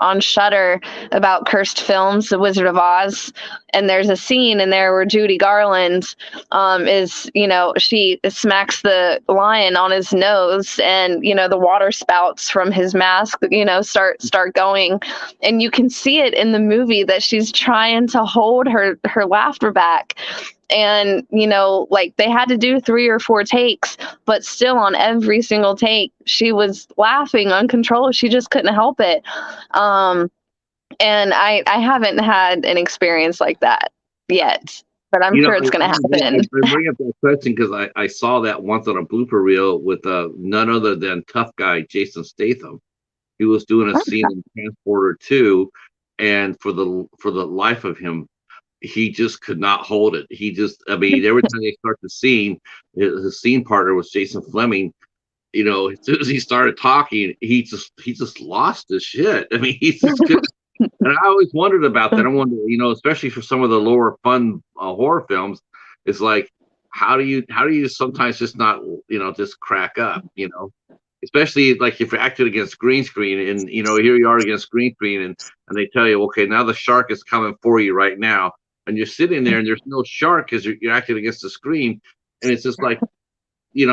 on Shudder about cursed films, The Wizard of Oz, and there's a scene in there where Judy Garland, she smacks the lion on his nose, and the water spouts from his mask, start going, and you can see it in the movie that she's trying to hold her laughter back. And like they had to do 3 or 4 takes, but still on every single take she was laughing uncontrollably. She just couldn't help it. um and I haven't had an experience like that yet, but I'm sure it's going to happen. I bring up that question because I saw that once on a blooper reel with none other than tough guy Jason Statham. He was doing a scene in Transporter 2, and for the life of him, he just could not hold it. He just, I mean, every time they start the scene, his scene partner was Jason Fleming. As soon as he started talking, he just lost his shit. I mean, he's just good. And I always wondered about that. I wonder, especially for some of the lower fun horror films, it's like, how do you sometimes just not, just crack up, especially like if you're acting against green screen and here you are against green screen and they tell you, okay, now the shark is coming for you right now, and you're sitting there and there's no shark because you're acting against the screen, and it's just like,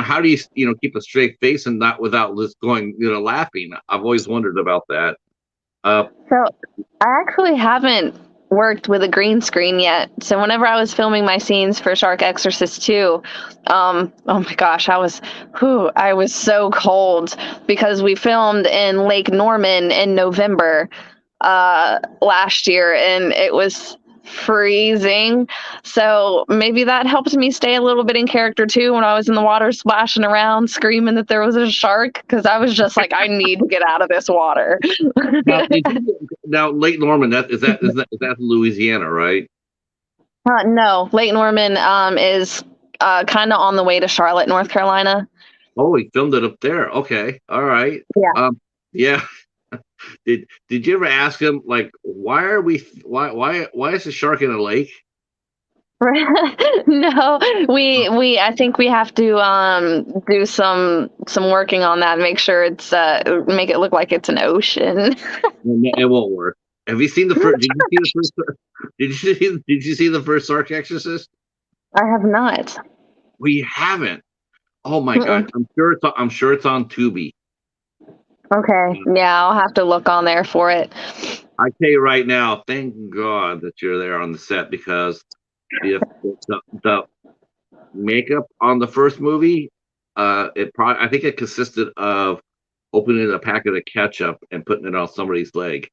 how do you keep a straight face and not without just going, laughing? I've always wondered about that. So I actually haven't worked with a green screen yet. So whenever I was filming my scenes for Shark Exorcist 2, oh my gosh, I was so cold because we filmed in Lake Norman in November last year, and it was freezing. So maybe that helped me stay a little bit in character too when I was in the water splashing around screaming that there was a shark, because I was just like, I need to get out of this water. Now, Lake Norman, is that Louisiana, right? No, Lake Norman is kind of on the way to Charlotte, North Carolina. Oh, he filmed it up there. Okay, all right. Yeah. Yeah. Did you ever ask him like why is the shark in a lake? No, we I think we have to do some working on that, make sure it's make it look like it's an ocean. It won't work. Have you seen the first? Did you see the first? Did you see the first Sark Exorcist? I have not. We haven't. Oh my Mm-mm. God! I'm sure it's on Tubi. Okay, yeah, I'll have to look on there for it. I tell you right now, thank God that you're there on the set because the makeup on the first movie, I think it consisted of opening a packet of ketchup and putting it on somebody's leg.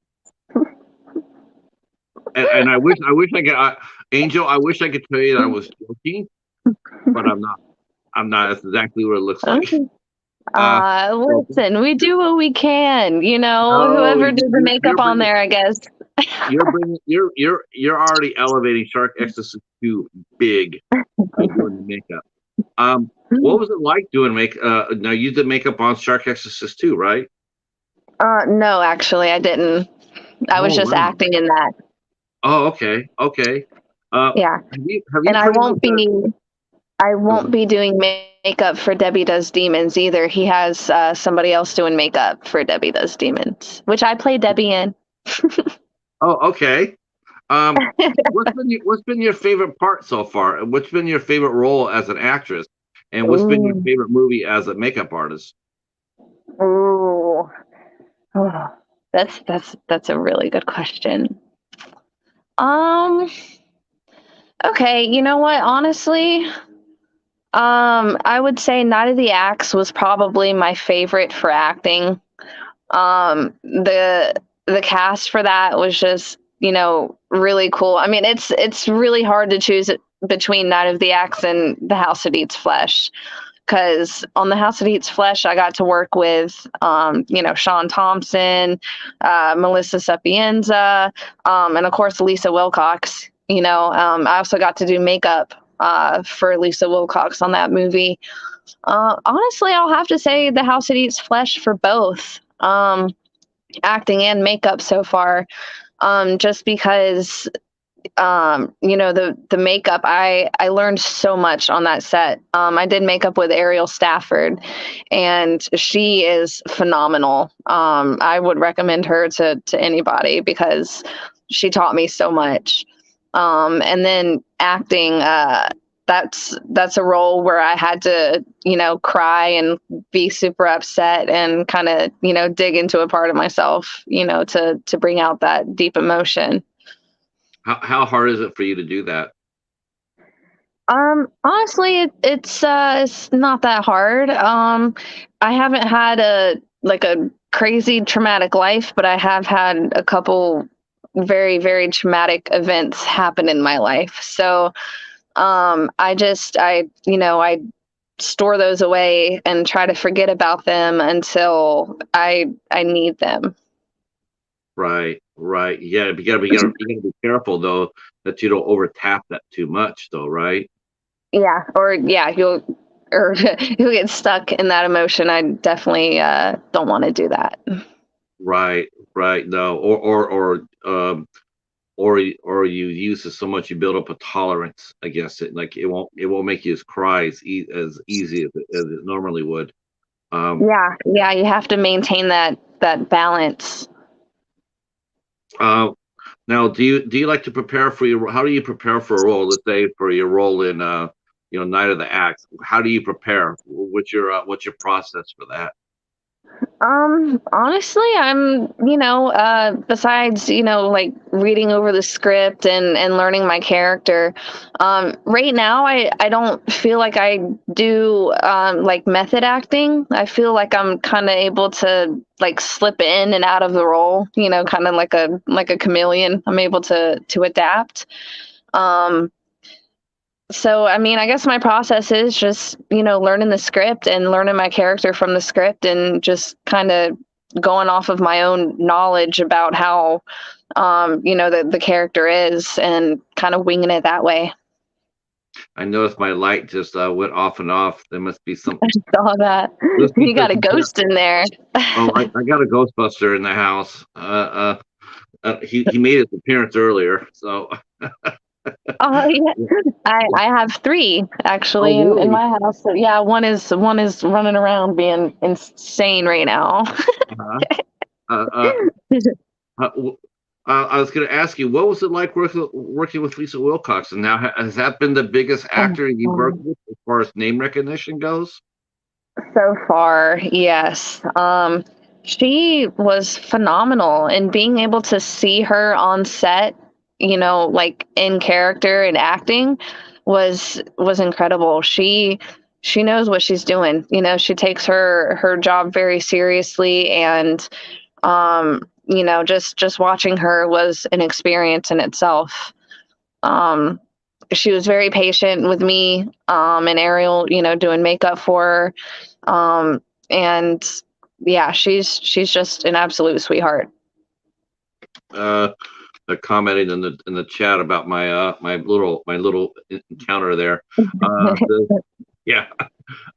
And I wish I could, Angel. I wish I could tell you that I was joking, but I'm not. I'm not. That's exactly what it looks like. Uh, so, Listen, we do what we can, no, whoever did the you're makeup on bringing, there, I guess. you're already elevating Shark Exorcist 2 big by doing the makeup. What was it like doing make? Now you did makeup on Shark Exorcist 2, right? No, actually, I didn't. I was Oh just wow. acting in that. Oh, okay, okay. Yeah. Have you And pretty much I won't be doing makeup for Debbie Does Demons either. He has somebody else doing makeup for Debbie Does Demons, which I play Debbie in. Oh, okay. What's been your favorite part so far? What's been your favorite role as an actress? And what's been your Ooh. favorite movie as a makeup artist? Ooh. Oh, that's a really good question. Um, okay, you know what? Honestly, I would say Night of the Axe was probably my favorite for acting. The cast for that was just, really cool. I mean, it's really hard to choose between Night of the Axe and The House That Eats Flesh. Because on The House That Eats Flesh, I got to work with, Sean Thompson, Melissa Sapienza, and of course Lisa Wilcox. I also got to do makeup for Lisa Wilcox on that movie. Honestly, I'll have to say The House That Eats Flesh for both acting and makeup so far. Just because the makeup, I learned so much on that set. I did makeup with Ariel Stafford, and she is phenomenal. I would recommend her to anybody because she taught me so much. And then acting, that's a role where I had to, cry and be super upset and kind of, dig into a part of myself, to bring out that deep emotion. How hard is it for you to do that? Honestly, it's not that hard. I haven't had a crazy traumatic life, but I have had a couple very, very traumatic events happen in my life. So, I store those away and try to forget about them until I need them. Right, right. You gotta be careful though that you don't over tap that too much though, right? Yeah, or yeah, or you'll get stuck in that emotion. I definitely don't want to do that. Right, right. No, or you use it so much you build up a tolerance against it. Like it won't make you as cry as easy as it normally would. Um, Yeah, yeah, you have to maintain that balance. uh, Now, do you like to prepare for your? How do you prepare for a role? Let's say for your role in Night of the Axe. How do you prepare? What's your process for that? Honestly, I'm, besides, like reading over the script and learning my character, right now I don't feel like I do like method acting. I feel like I'm kind of able to like slip in and out of the role, kind of like a chameleon. I'm able to adapt. Um, so, I mean, I guess my process is just, learning the script and learning my character from the script and just kind of going off of my own knowledge about how, the character is and kind of winging it that way. I noticed my light just went off and off. There must be some. Saw that. Must be You got a something. ghost in there. Oh, I got a Ghostbuster in the house. He made his appearance earlier. So. Oh yeah, I have three Oh, actually in really? my house. So yeah, one is running around being insane right now. Uh-huh. Uh, uh, w- I was going to ask you, what was it like working with Lisa Wilcox? And now, has that been the biggest actor you've worked with as far as name recognition goes? So far, yes. She was phenomenal, and being able to see her on set, like in character and acting was incredible. She knows what she's doing. She takes her job very seriously, and just watching her was an experience in itself. Um, she was very patient with me, and Ariel, doing makeup for her. And yeah, she's just an absolute sweetheart. Commenting in the chat about my little encounter there. Yeah,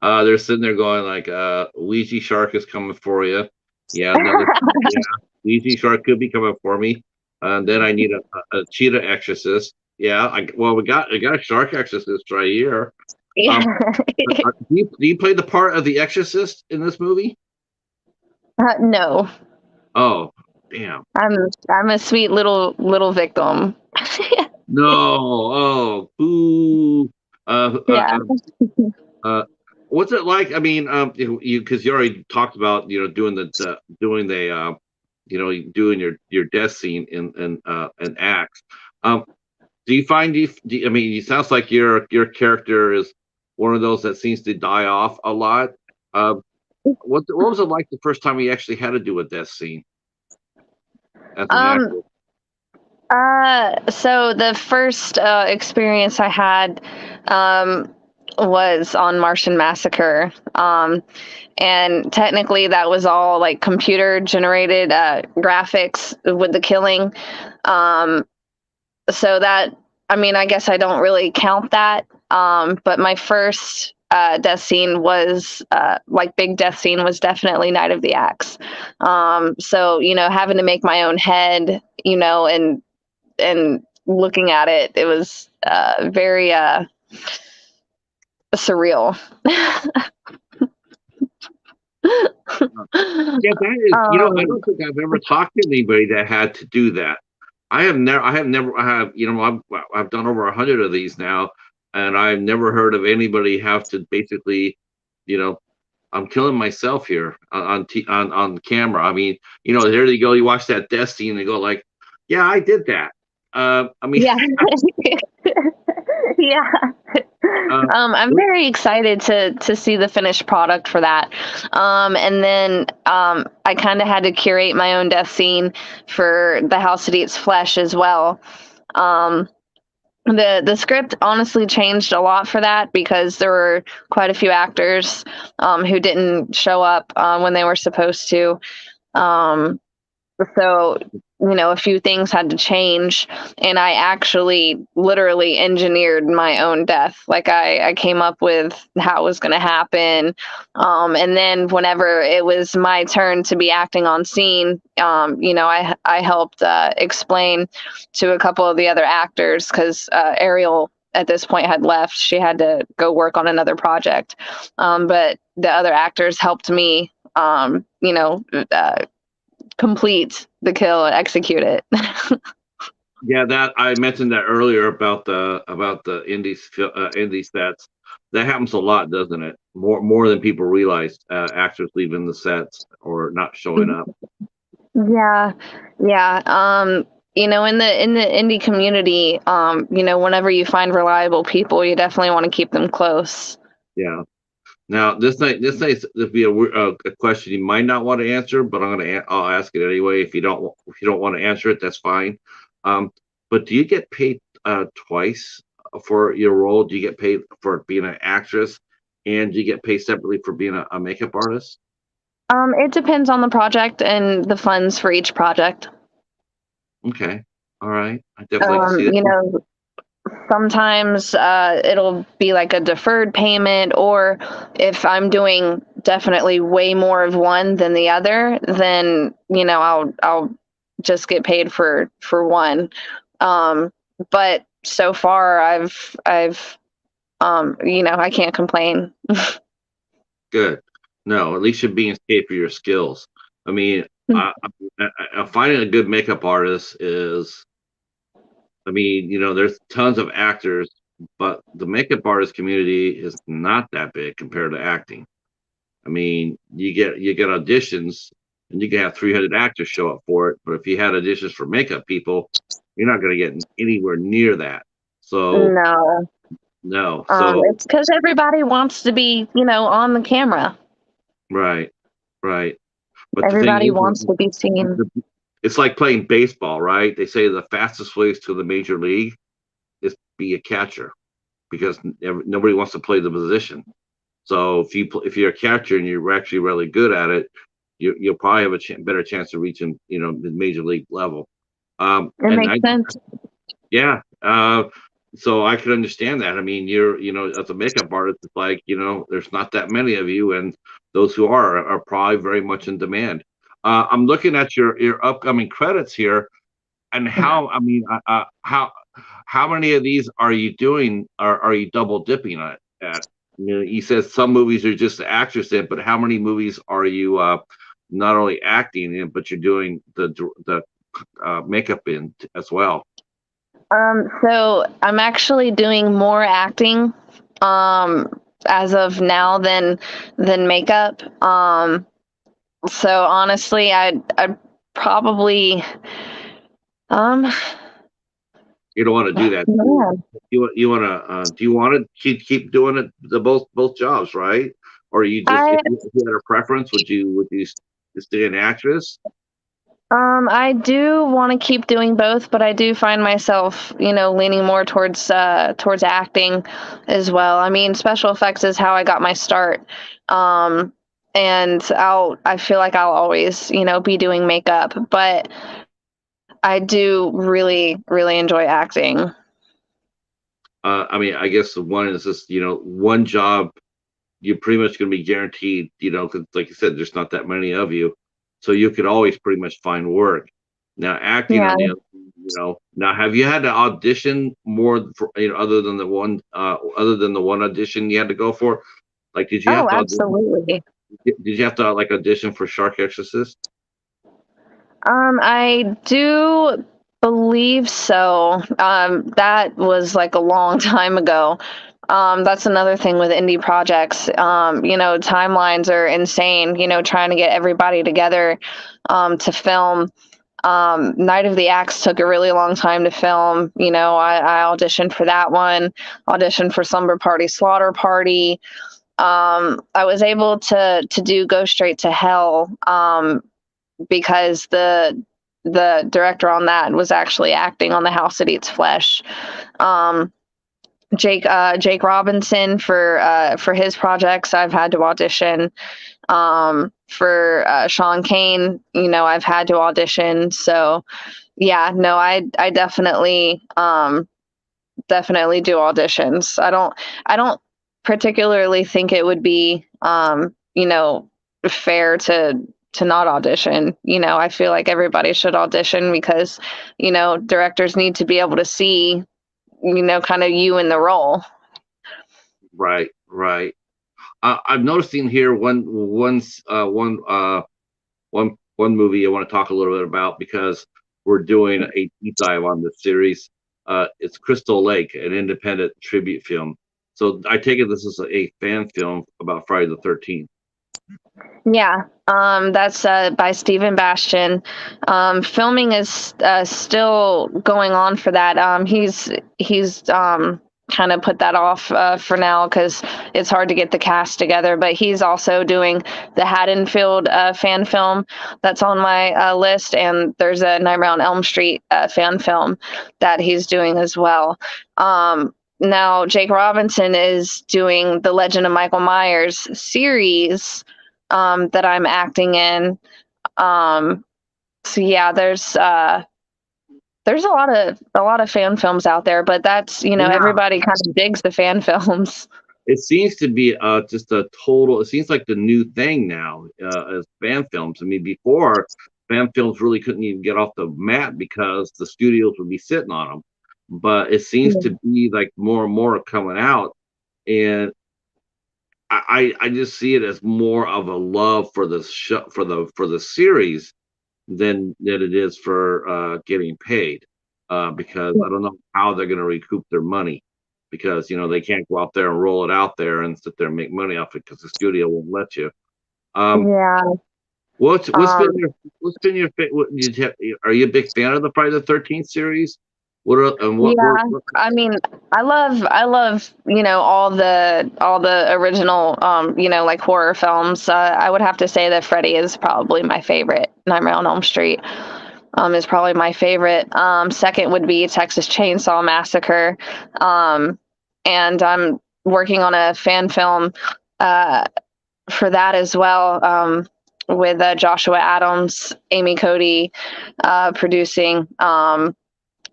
they're sitting there going like, Ouija shark is coming for you. Yeah, another yeah, Ouija shark could be coming for me. And then I need a cheetah exorcist. Yeah, we got a shark exorcist right here. Yeah. Do you play the part of the exorcist in this movie? No. Oh, damn. I'm a sweet little victim. No. Oh, boo. Yeah. What's it like? I mean, because you already talked about doing doing your death scene in Acts. Do you find I mean, it sounds like your character is one of those that seems to die off a lot. What was it like the first time you actually had to do a death scene as an actor? So the first experience I had was on Martian Massacre. And technically that was all like computer generated graphics with the killing. So that, I mean, I guess I don't really count that. But my first death scene was big death scene was definitely Night of the Axe. So, having to make my own head, and looking at it, it was very surreal. Yeah, that is. I don't think I've ever talked to anybody that had to do that. I have never. I've done over 100 of these now, and I've never heard of anybody have to basically, I'm killing myself here on camera. I mean, there you go. You watch that death scene and you go like, yeah, I did that. I mean, yeah. Yeah. I'm very excited to see the finished product for that. And then I kind of had to curate my own death scene for The House That Eats Flesh as well. The script honestly changed a lot for that because there were quite a few actors who didn't show up when they were supposed to. So, a few things had to change, and I actually literally engineered my own death. Like I came up with how it was going to happen. And then whenever it was my turn to be acting on scene, I helped explain to a couple of the other actors because Ariel at this point had left. She had to go work on another project. But the other actors helped me, complete the kill and execute it. yeah, that I mentioned that earlier about the indie sets. That happens a lot, doesn't it? More than people realize. Actors leaving the sets or not showing up. Yeah, yeah. In the indie community, whenever you find reliable people, you definitely want to keep them close. Yeah. Now this will be a question you might not want to answer, but I'll ask it anyway. If you don't want to answer it, that's fine. But do you get paid twice for your role? Do you get paid for being an actress, and do you get paid separately for being a makeup artist? It depends on the project and the funds for each project. Okay, all right. I definitely see it. Sometimes it'll be like a deferred payment, or if I'm doing definitely way more of one than the other, then I'll just get paid for one. But so far I've I can't complain. Good. No, at least you're being paid for your skills. I mean, finding a good makeup artist is. I mean, there's tons of actors, but the makeup artist community is not that big compared to acting. I mean, you get auditions, and you can have 300 actors show up for it. But if you had auditions for makeup people, you're not going to get anywhere near that. So No. no. So It's because everybody wants to be, on the camera. right, right. But the thing Everybody wants is, to be seen. it's like playing baseball, right? They say the fastest ways to the major league is be a catcher because nobody wants to play the position. So if you're a catcher and you're actually really good at it, you'll probably have a better chance of reaching the major league level. It And makes sense. yeah, so I could understand that. I mean, you're as a makeup artist, it's like there's not that many of you, and those who are probably very much in demand. I'm looking at your upcoming credits here, and how I mean, how many of these are you doing? Are you double dipping at? You said some movies are just the actress in, but how many movies are you not only acting in, but you're doing the makeup in as well? So I'm actually doing more acting, as of now than makeup. So honestly, I'd probably, um, You don't want to do that. yeah. You want to? Do you want to keep doing it the both jobs, right? Or you just I if you had a preference, would you stay an actress? I do want to keep doing both, but I do find myself, leaning more towards acting as well. I mean, special effects is how I got my start. Um, and I feel like I'll always, be doing makeup, but I do really, really enjoy acting. I mean, I guess the one is just one job you're pretty much going to be guaranteed. Because like you said, there's not that many of you, so you could always pretty much find work. Now, acting Yeah. on the other, now have you had to audition more for, other than the one audition you had to go for? Like, did you have Oh, to audition? absolutely. Did you have to like audition for Shark Exorcist? I do believe so. That was like a long time ago. That's another thing with indie projects. Timelines are insane, trying to get everybody together, to film. Night of the Axe took a really long time to film. I auditioned for that one, auditioned for Slumber Party Slaughter Party. I was able to do Go Straight to Hell, because the director on that was actually acting on The House That Eats Flesh. Um, Jake Robinson for his projects, I've had to audition. For Sean Kane, I've had to audition. So yeah, no, I definitely do auditions. I don't particularly think it would be fair to not audition. I feel like everybody should audition because directors need to be able to see kind of you in the role. Right, right. I'm noticing here one movie I want to talk a little bit about because we're doing a deep dive on this series. It's Crystal Lake, an independent tribute film. So I take it this is a fan film about Friday the 13th. Yeah, that's by Stephen Bastian. Filming is still going on for that. He's kind of put that off for now because it's hard to get the cast together. But he's also doing the Haddonfield fan film that's on my list, and there's a Nightmare on Elm Street fan film that he's doing as well. Now, Jake Robinson is doing the Legend of Michael Myers series, that I'm acting in. So yeah, there's a lot of fan films out there, but that's Yeah, everybody kind of digs the fan films. it seems to be just a total. It seems like the new thing now as fan films. I mean, before fan films really couldn't even get off the mat because the studios would be sitting on them. But it seems to be like more and more coming out, and I just see it as more of a love for the show for the series than it is for getting paid because I don't know how they're going to recoup their money because they can't go out there and roll it out there and sit there and make money off it because the studio won't let you. Um, Yeah. Um, what's been your are you a big fan of the Friday the 13th series? What are, and yeah, what I mean, I love, all the original, like horror films. I would have to say that Freddy is probably my favorite. Nightmare on Elm Street, is probably my favorite. Second would be Texas Chainsaw Massacre. Um, and I'm working on a fan film, uh, for that as well, with Joshua Adams, Amy Cody, producing.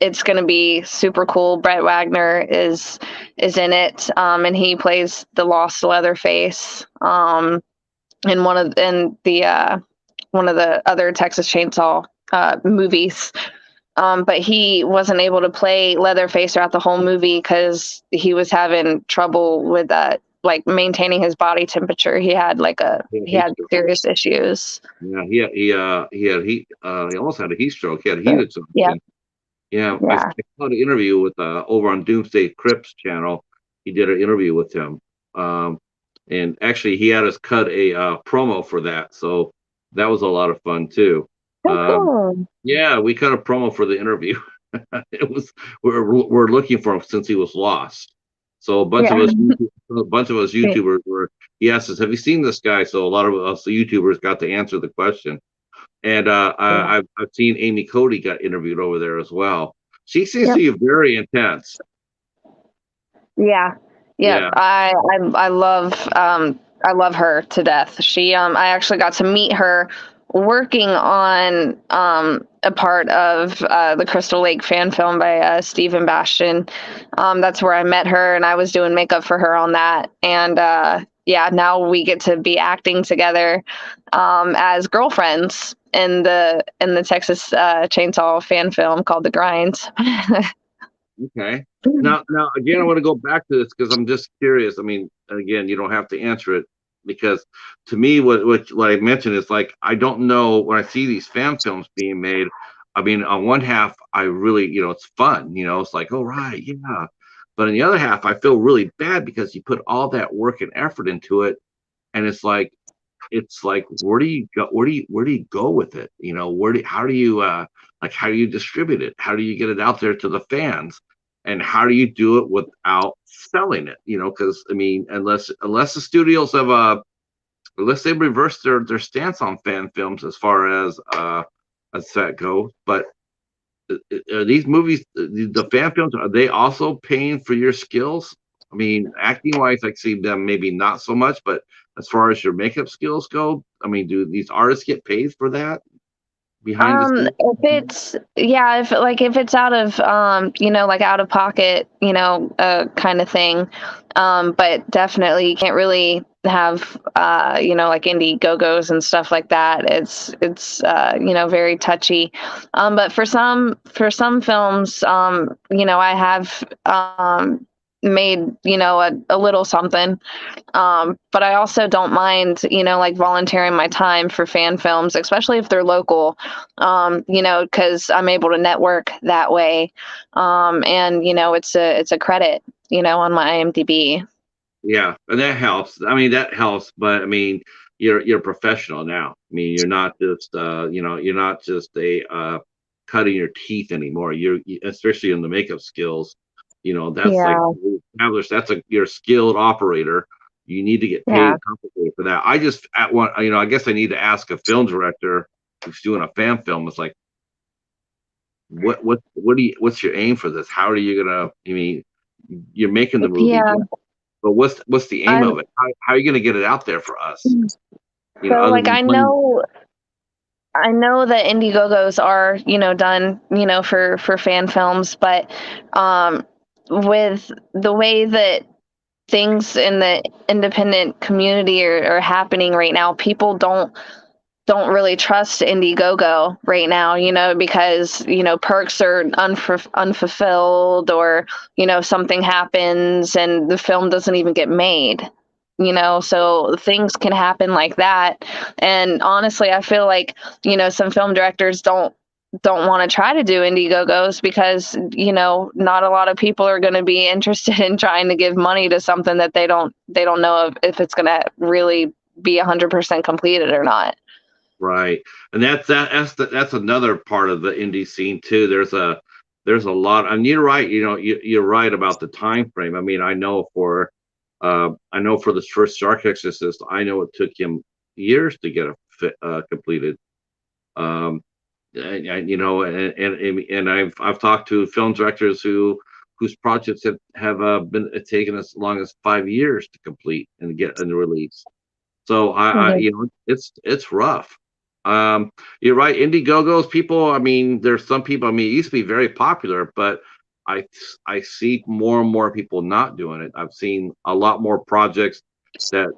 It's going to be super cool. Brett Wagner is in it, and he plays the lost Leatherface, in one of the other Texas Chainsaw movies. But he wasn't able to play Leatherface throughout the whole movie because he was having trouble with like maintaining his body temperature. yeah, He heat had stroke. serious issues. Yeah, he almost had a heat stroke. He had heat Yeah, exhaustion. Yeah, I yeah. saw the interview with over on Doomsday Crips channel. He did an interview with him, um, and actually he had us cut a promo for that, so that was a lot of fun too. Oh, Um, cool. yeah, we cut a promo for the interview. It was we're looking for him since he was lost. So Yeah, a bunch of us YouTubers were. He asked us, "Have you seen this guy?" So a lot of us YouTubers got to answer the question. And yeah, I've seen Amy Cody got interviewed over there as well. She seems to yep, be very intense. yeah, yep. Yeah. I love her to death. I actually got to meet her working on a part of the Crystal Lake fan film by Stephen Bastian. That's where I met her, and I was doing makeup for her on that. And yeah, now we get to be acting together, as girlfriends in the Texas Chainsaw fan film called The Grind. Okay. Now again, I want to go back to this because I'm just curious. I mean, again, you don't have to answer it because to me, what I mentioned is like I don't know when I see these fan films being made. I mean, on one half, I really, it's fun. It's like, oh right, yeah. But on the other half, I feel really bad because you put all that work and effort into it, and it's like where do you go with it, how do you how do you distribute it, how do you get it out there to the fans, and how do you do it without selling it, because I mean, unless the studios have unless they reverse their stance on fan films as that goes. But are these movies, the fan films, are they also paying for your skills? I mean, acting wise, I see them maybe not so much, but as far as your makeup skills go, I mean, do these artists get paid for that behind the scenes? If it's yeah, if it's out of like out of pocket, kind of thing. But definitely you can't really have like indie go-go's and stuff like that. It's very touchy. But for some films, I have made a little something. But I also don't mind, like volunteering my time for fan films, especially if they're local, because I'm able to network that way. And it's a credit, on my IMDb. Yeah, and that helps. I mean, that helps, but I mean, you're a professional now. I mean, you're not just a cutting your teeth anymore. Especially in the makeup skills, that's like Yeah, established. You're a skilled operator. You need to get paid yeah. and compensated for that. I just at one, I guess I need to ask a film director who's doing a fan film. It's like, what's your aim for this? How are you gonna? I mean, you're making the movie. Yeah. But what's the aim I'm of it? How are you going to get it out there for us? so Other like than playing. I know that Indiegogos are, done, for fan films, but with the way that things in the independent community are happening right now, people don't really trust Indiegogo right now, because perks are unfulfilled, or something happens and the film doesn't even get made. So things can happen like that. And honestly, I feel like some film directors don't want to try to do Indiegogos because not a lot of people are going to be interested in trying to give money to something that they don't know if it's going to really be 100% completed or not. Right, and that's another part of the indie scene too. There's a lot, and you're right. You're right about the time frame. I mean, I know for this first Shark Exorcist, I know it took him years to get completed. Um, and I've talked to film directors whose projects have been taken as long as 5 years to complete and get and release. So Mhm. it's rough. You're right. Indiegogos, people. I mean, there's some people. I mean, it used to be very popular, but I I see more and more people not doing it. I've seen a lot more projects that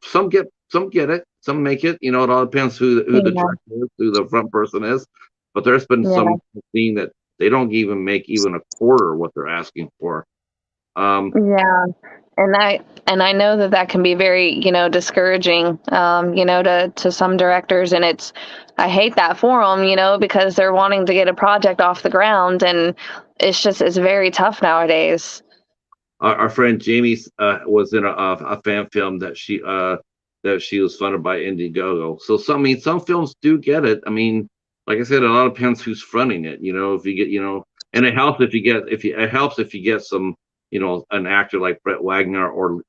some get it, some make it. It all depends who the Yeah, director is, who the front person is. But there's been yeah, some I've seen that they don't even make even a quarter what they're asking for. Um, yeah. And I know that that can be very, discouraging, to some directors, and I hate that for them, because they're wanting to get a project off the ground, and it's very tough nowadays. our friend Jamie was in a fan film that she was funded by Indiegogo. So some I mean some films do get it. I mean, like I said, a lot depends who's funding it. If you get and it helps if you it helps if you get some an actor like Brett Wagner or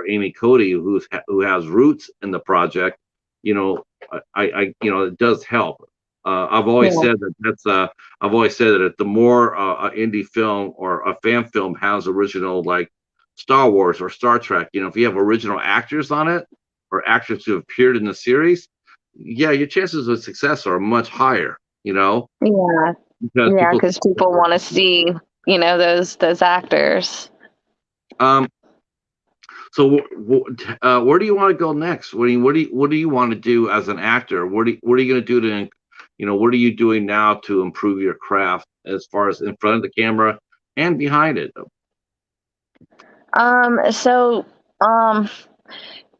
Amy Cody who has roots in the project. You know, it does help. I've always Yeah, said I've always said that the more an indie film or a fan film has original, like Star Wars or Star Trek, if you have original actors on it or actors who have appeared in the series, yeah, your chances of success are much higher. yeah, Because yeah, people. because people want to see, those actors. Um. So, where do you want to go next? What do you want to do as an actor? What are you going to do what are you doing now to improve your craft as far as in front of the camera and behind it? So, um,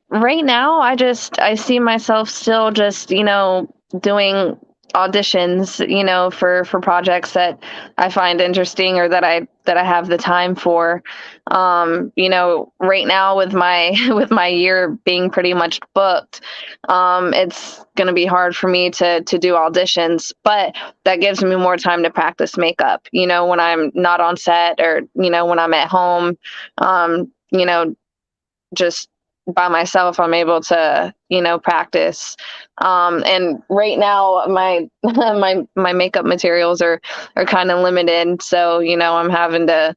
right now, I see myself still just, doing auditions, for projects that I find interesting or that I have the time for. Right now with my with my year being pretty much booked, it's gonna be hard for me to do auditions, but that gives me more time to practice makeup, when I'm not on set, or, when I'm at home. Just by myself, I'm able to, practice. And right now my my makeup materials are kind of limited, so I'm having to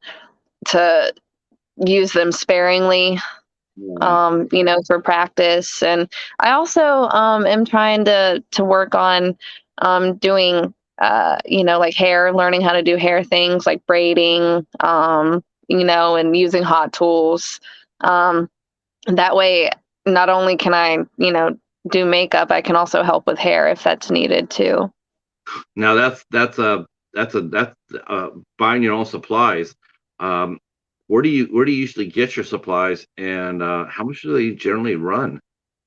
use them sparingly, Yeah. for practice. And I also am trying to work on doing like hair, learning how to do hair things like braiding, and using hot tools. Um, that way, not only can I, do makeup, I can also help with hair if that's needed too. Now that's buying your own supplies. Um, where do you usually get your supplies, and how much do they generally run?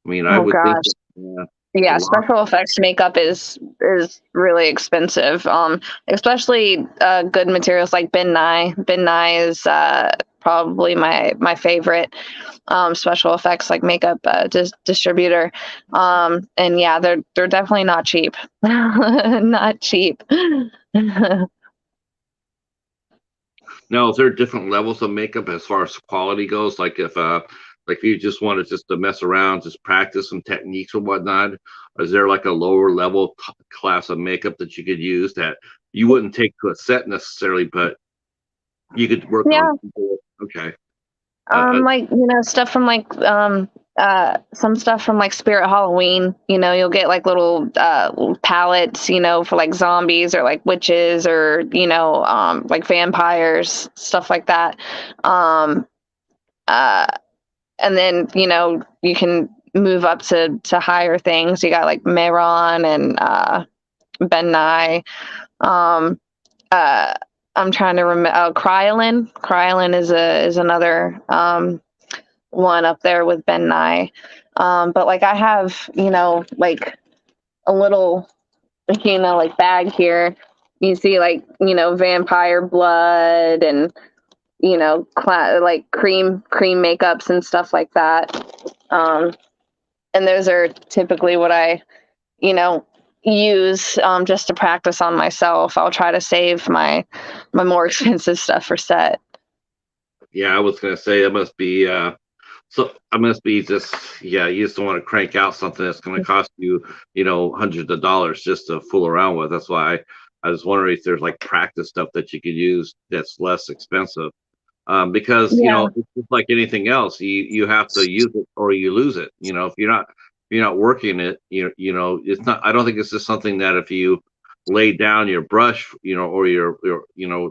I mean, I Oh would think gosh. a Yeah, lot. special effects makeup is really expensive. Especially good materials like Ben Nye. Ben Nye is probably my favorite special effects like makeup distributor. And yeah, they're definitely not cheap. Not cheap. Now, is there different levels of makeup as far as quality goes? Like if you just wanted just to mess around, just practice some techniques or whatnot, is there like a lower level class of makeup that you could use that you wouldn't take to a set necessarily, but you could work on Yeah. people? Okay. Uh, Like, stuff from like some stuff from like Spirit Halloween. You'll get like little palettes, for like zombies or like witches or like vampires, stuff like that. Um uh and then, you can move up to higher things. You got like Meron and Ben Nye. Um uh I'm trying to remember. Krylin. Krylin is another one up there with Ben Nye. But like I have, like a little, like bag here. You see like, vampire blood and, like cream makeups and stuff like that. And those are typically what I use just to practice on myself. I'll try to save my more expensive stuff for set. Yeah, I was gonna say it must be so I must be just yeah, you just don't want to crank out something that's gonna cost you, hundreds of dollars just to fool around with. That's why I was wondering if there's like practice stuff that you could use that's less expensive. Because Yeah. it's just like anything else. You have to use it or you lose it. If you're not working it, it's not. I don't think it's just something that if you lay down your brush, or your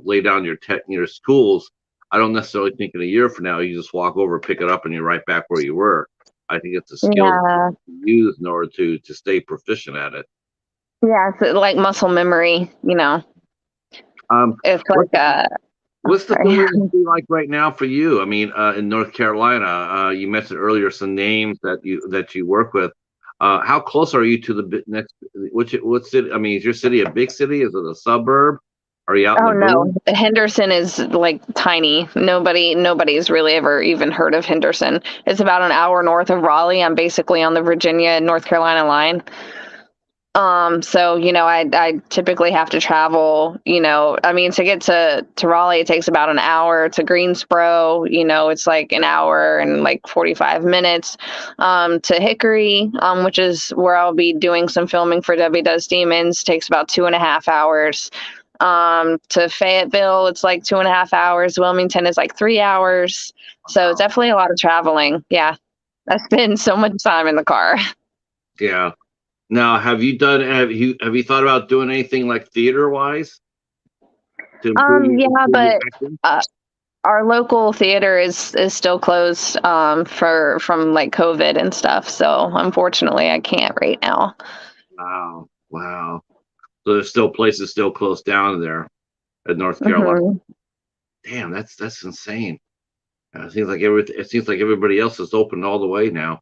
lay down your tools. I don't necessarily think in a year from now you just walk over, pick it up, and you're right back where you were. I think it's a skill that Yeah. you use in order to stay proficient at it. Yeah. It's like muscle memory. Um, It's what like What's the sorry. film industry like right now for you? I mean, in North Carolina, you mentioned earlier some names that you work with. How close are you to the next? What city? I mean, is your city a big city? Is it a suburb? Are you out in Oh the boonies? no, Henderson is like tiny. Nobody's really ever even heard of Henderson. It's about an hour north of Raleigh. I'm basically on the Virginia and North Carolina line. So I typically have to travel. I mean, to get to Raleigh, it takes about an hour. To Greensboro, it's like an hour and like 45 minutes. To Hickory, which is where I'll be doing some filming for Debbie Does Demons, takes about 2.5 hours. To Fayetteville, it's like 2.5 hours. Wilmington is like 3 hours. So it's Wow. definitely a lot of traveling. Yeah, I spend so much time in the car. Yeah. Now, have you thought about doing anything like theater wise to Yeah, improve your but acting? uh, our local theater is still closed from like COVID and stuff. So unfortunately, I can't right now. Wow. Wow. So there's still places still closed down there in North Carolina. Hmm. Damn, that's insane. It seems like everybody else is open all the way now.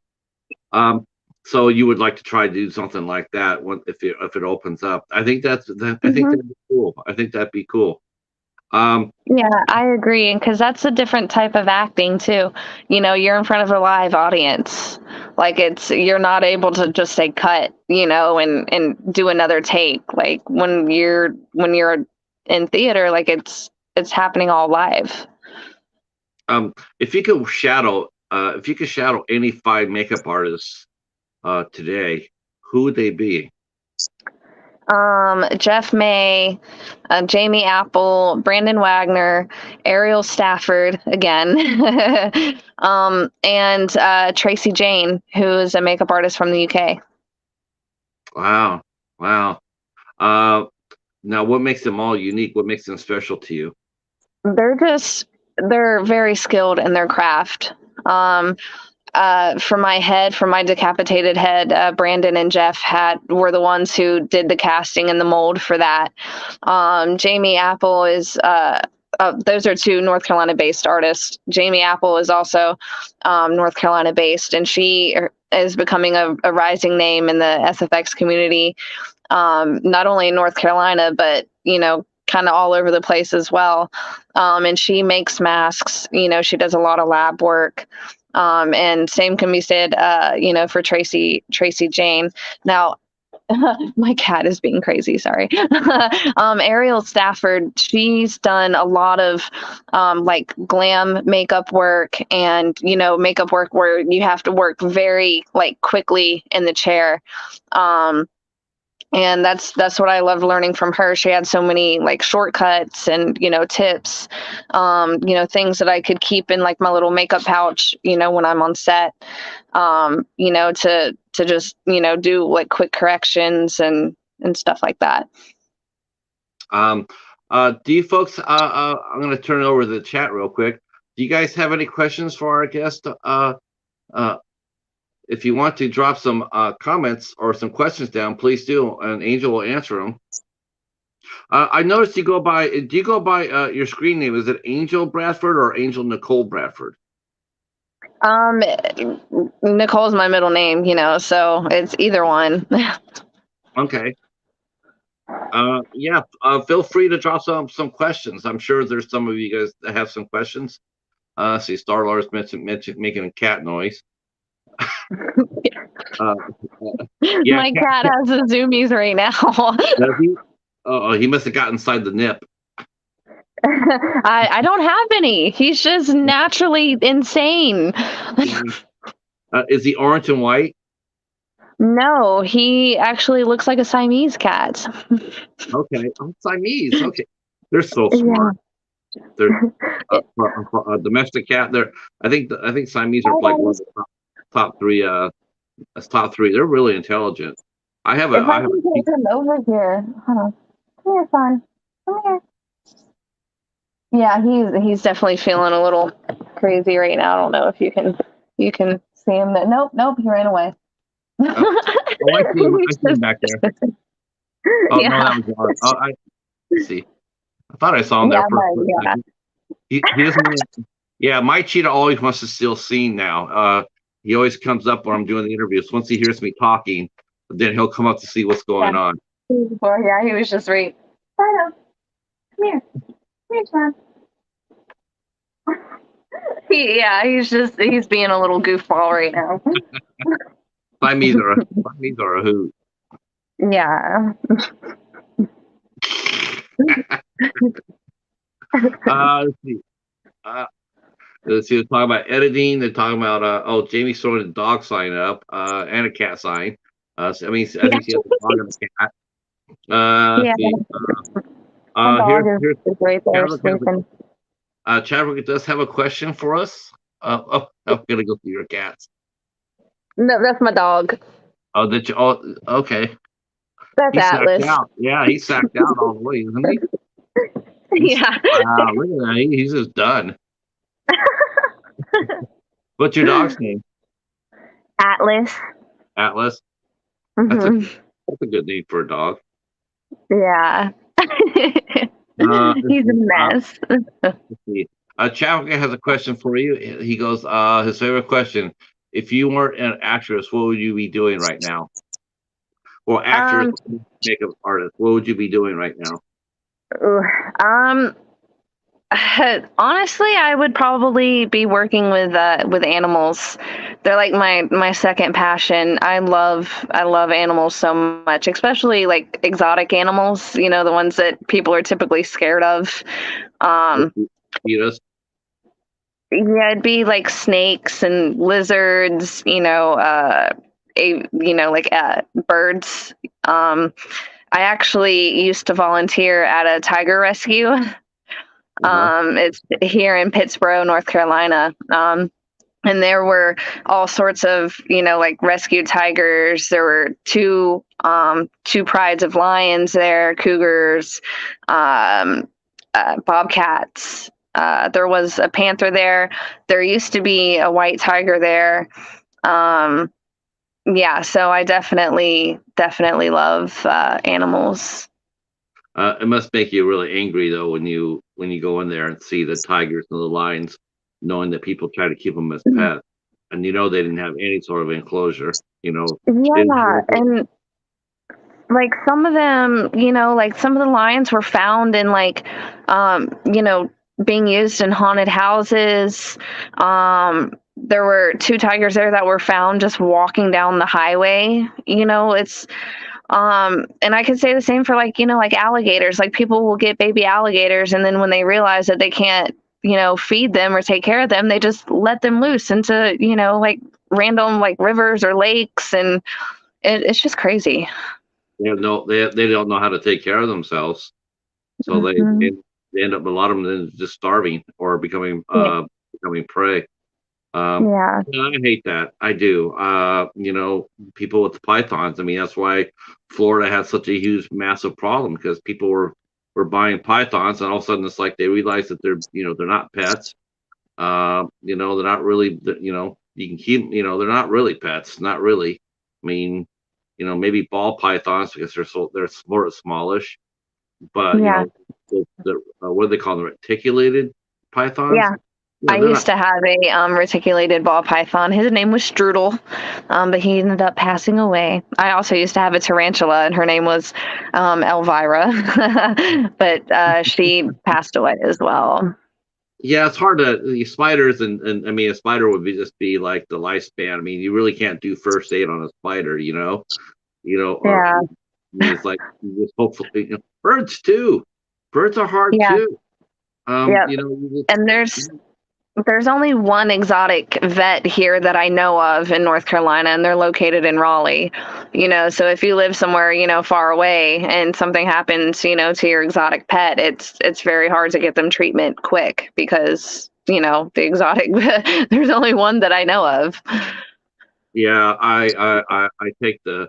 Um, so you would like to try to do something like that if it opens up. I think Hmm. that'd be cool. I think that'd be cool. Um, Yeah, I agree, because that's a different type of acting too. You're in front of a live audience. Like you're not able to just say cut, and do another take. Like when you're in theater, like it's happening all live. if you could shadow any five makeup artists today, who would they be? Jeff May, Jamie Apple, Brandon Wagner, Ariel Stafford again, and Tracy Jane, who is a makeup artist from the UK. Wow, wow. Uh, Now, what makes them all unique? What makes them special to you? They're very skilled in their craft. Um, for my decapitated head, Brandon and Jeff were the ones who did the casting and the mold for that. Jamie Apple is those are two North Carolina based artists. Jamie Apple is also North Carolina based, and she is becoming a rising name in the SFX community, not only in North Carolina, but kind of all over the place as well. And she makes masks. She does a lot of lab work. And same can be said, for Tracy Jane. Now, my cat is being crazy. Sorry. Ariel Stafford, she's done a lot of like glam makeup work, and makeup work where you have to work very like quickly in the chair. Um, and that's what I loved learning from her. She had so many like shortcuts and tips, things that I could keep in like my little makeup pouch, when I'm on set, to just do like quick corrections and stuff like that. Um, do you folks? I'm going to turn it over to the chat real quick. Do you guys have any questions for our guest? Uh, if you want to drop some comments or some questions down, please do, and Angel will answer them. I noticed you go by. Do you go by your screen name? Is it Angel Bradford or Angel Nicole Bradford? Um, Nicole's my middle name, so it's either one. Okay. Yeah. Feel free to drop some questions. I'm sure there's some of you guys that have some questions. See, Star Lord's mentioned making a cat noise. Uh, yeah, My cat has the zoomies right now. does he? Oh, he must have got inside the nip. I don't have any. He's just naturally insane. Yeah. Is he orange and white? No, he actually looks like a Siamese cat. Okay. Oh, Siamese. Okay. They're so Yeah. smart. They're a domestic cat. I think Siamese are like one of the top three. That's top three. They're really intelligent. I have a If I I have can a get him over here. Hold on. Come here, son. Come here. Yeah, he's definitely feeling a little crazy right now. I don't know if you can see him. Nope, he ran away. oh, I see him. I see him back there. Oh no, Yeah, that was yours. Oh, I see. I thought I saw him there yeah, for a split yeah. second. He doesn't. Yeah, my cheetah always wants to steal scene now. He always comes up when I'm doing the interviews. Once he hears me talking, then he'll come up to see what's Yeah. going on. Before, yeah, he was just right. Fido, come here. Come here, son. He's being a little goofball right now. Siamese are a hoot. Yeah. Let's see. Uh, let's see. They're talking about editing. They're talking about Jamie's throwing a dog sign up and a cat sign. So, I think she has a dog and a cat. Let's Yeah. see. My dog Here's is right there Chadwick sleeping. Chadwick does have a question for us. I'm gonna go through your cats. No, that's my dog. Oh, that you. Oh, okay. That's He's sacked Atlas. out. Yeah, he's sacked out all the way, isn't he? Yeah. Wow, look at that. He's just done. What's your dog's name? Atlas. Atlas. That's a Hmm. that's a good name for a dog. Yeah. He's a mess. Let's see. Chadwick has a question for you. He goes, his favorite question: if you weren't an actress, what would you be doing right now? Or actress, makeup artist, what would you be doing right now? Ooh, um, honestly, I would probably be working with animals. They're like my second passion. I love animals so much, especially like exotic animals. You know, the ones that people are typically scared of. Um, Cheetahs. yeah, it'd be like snakes and lizards. Birds. I actually used to volunteer at a tiger rescue. It's here in Pittsburgh, North Carolina. And there were all sorts of, like rescued tigers. There were two prides of lions there, cougars, bobcats. There was a panther there. There used to be a white tiger there. Yeah, so I definitely love animals. It must make you really angry though when you go in there and see the tigers and the lions, knowing that people try to keep them as pets, and they didn't have any sort of enclosure. Yeah, and like some of them, like some of the lions were found in like, being used in haunted houses. There were two tigers there that were found just walking down the highway. And I could say the same for like, like alligators. Like people will get baby alligators, and then when they realize that they can't, feed them or take care of them, they just let them loose into, like random like rivers or lakes, and it's just crazy. They don't know how to take care of themselves, so Hmm. they end up, a lot of them then just starving or becoming prey. Yeah. Yeah, I hate that. I do. People with the pythons. I mean, that's why Florida has such a huge, massive problem, because people were buying pythons, and all of a sudden it's like they realize that they're not pets. They're not really. You can keep. They're not really pets. Not really. I mean, maybe ball pythons, because they're sort of smallish, but Yeah. what do they call them? Reticulated pythons. Yeah. I They're used not. to have a reticulated ball python. His name was Strudel, but he ended up passing away. I also used to have a tarantula, and her name was Elvira, but she passed away as well. Yeah, it's hard to the spiders, and I mean a spider would just be like the lifespan. I mean, you really can't do first aid on a spider, or Yeah, I mean it's like you just hopefully birds too. Birds are hard yeah, too. yeah. You And there's only one exotic vet here that I know of in North Carolina, and they're located in Raleigh. So if you live somewhere, far away and something happens, to your exotic pet, it's very hard to get them treatment quick because, the exotic there's only one that I know of. yeah, I take the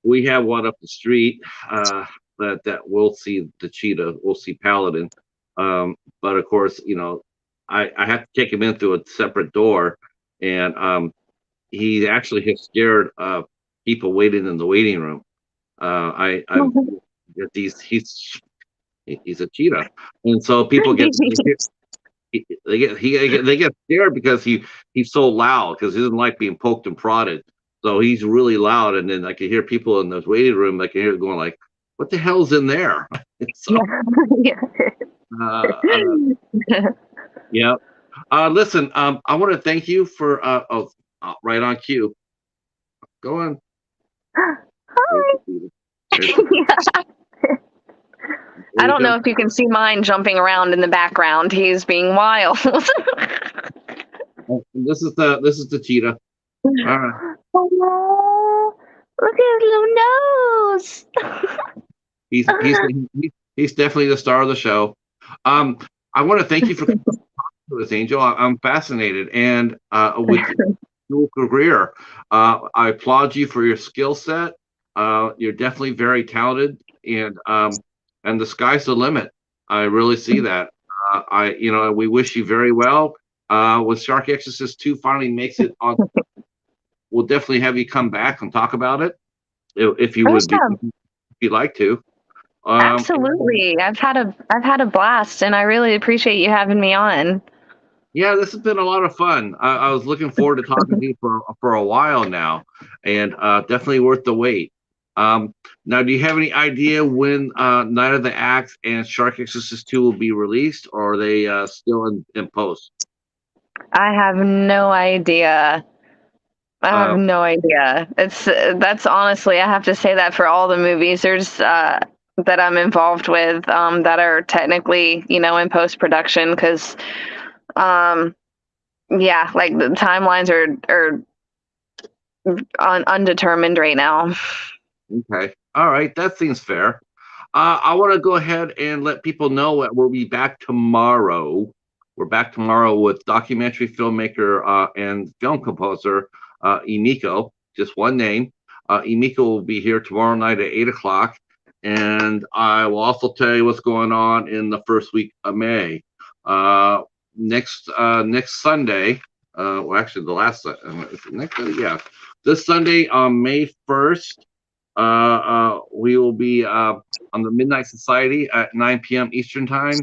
we have one up the street that we'll see the cheetah, we'll see Paladin. But of course, I have to take him in through a separate door, and he actually has scared people waiting in the waiting room. I he's a cheetah, and so people they get scared because he's so loud because he doesn't like being poked and prodded. So he's really loud, and then I can hear people in the waiting room. I can hear going like, "What the hell's in there?" So, Yeah. uh, uh, yeah. Listen, I want to thank you for right on cue. Go on. There's Hi. the cheetah. There's the I Here he don't know comes. if you can see mine jumping around in the background. He's being wild. Oh, this is the cheetah. All right. Oh, look at his little nose. He's he's he's definitely the star of the show. Um, I want to thank you for coming to this, Angel. I'm fascinated, and with your career, I applaud you for your skill set. You're definitely very talented, and the sky's the limit. I really see that. We wish you very well. When Shark Exorcist 2 finally makes it on, we'll definitely have you come back and talk about it if you would be, Awesome. if you'd like to. And Absolutely. I've had a blast and I really appreciate you having me on. yeah, this has been a lot of fun. I was looking forward to talking to you for a while now, and definitely worth the wait. Now, do you have any idea when Night of the Axe and Shark Exorcist 2 will be released, or are they still in post? I have no idea. I have Uh, no idea. That's honestly, I have to say that for all the movies there's that I'm involved with that are technically, in post production because um yeah, like the timelines are undetermined right now. okay, all right, that seems fair. I want to go ahead and let people know that we'll be back tomorrow. We're back tomorrow with documentary filmmaker and film composer Emiko, just one name. Emiko will be here tomorrow night at 8 o'clock, and I will also tell you what's going on in the first week of May. Next Sunday, well, actually, the last next yeah, this Sunday on May 1st. We will be on the Midnight Society at 9 p.m. Eastern Time.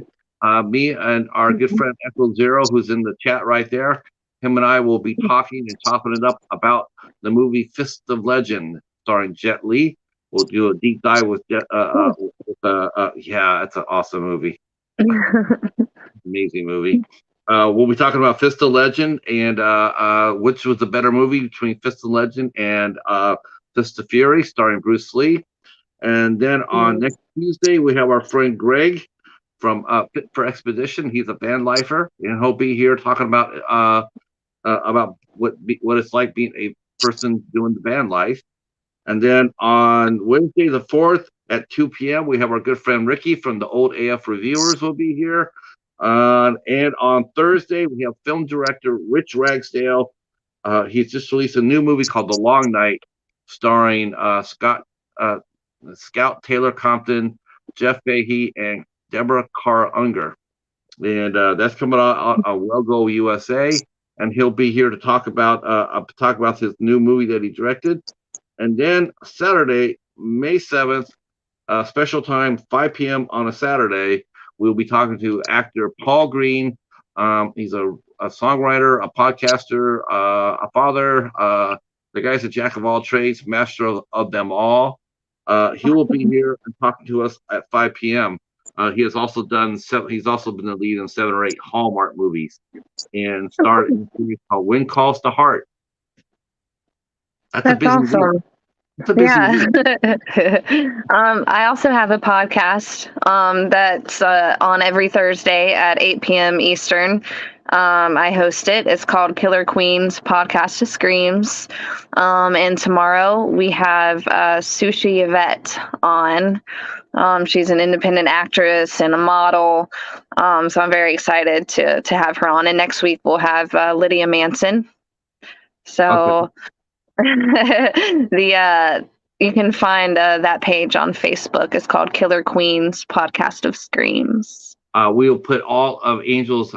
Me and our good friend Echo Zero, who's in the chat right there, him and I will be talking and chopping it up about the movie Fist of Legend, starring Jet Li. We'll do a deep dive with Jet. Yeah, it's an awesome movie, amazing movie. We'll be talking about Fist of Legend and which was the better movie between Fist of Legend and Fist of Fury, starring Bruce Lee. And then on next Tuesday, we have our friend Greg from Fit for Expedition. He's a band lifer, and he'll be here talking about what it's like being a person doing the band life. And then on Wednesday the 4th at 2 p.m., we have our good friend Ricky from the Old AF Reviewers will be here. And on Thursday, we have film director Rich Ragsdale. He's just released a new movie called The Long Night, starring uh, Scout Taylor Compton, Jeff Fahey, and Deborah Carr Unger. And that's coming out on Well Go USA. And he'll be here to talk about his new movie that he directed. And then Saturday, May 7th, special time, 5 p.m. on a Saturday, we'll be talking to actor Paul Green. He's a songwriter, a podcaster, a father. The guy's a jack of all trades, master of them all. He will be here and talking to us at 5 p.m. He has also done he's also been the lead in 7 or 8 Hallmark movies, and starred in a series called When Calls the Heart. That's a That's busy week. awesome. That's a busy Yeah. week. I also have a podcast that's on every Thursday at 8 p.m. Eastern. I host it. It's called Killer Queens Podcast of Screams. And tomorrow we have Sushi Yvette on. She's an independent actress and a model. So I'm very excited to have her on. And next week we'll have Lydia Manson. So the you can find that page on Facebook. It's called Killer Queens Podcast of Screams. We will put all of Angel's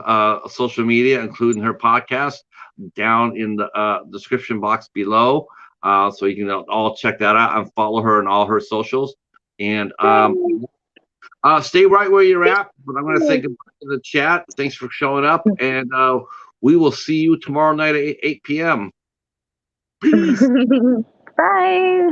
social media, including her podcast, down in the description box below, so you can all check that out and follow her on all her socials. And stay right where you're at. But I'm going to say goodbye to the chat. Thanks for showing up, and we will see you tomorrow night at 8 p.m. Peace. Bye.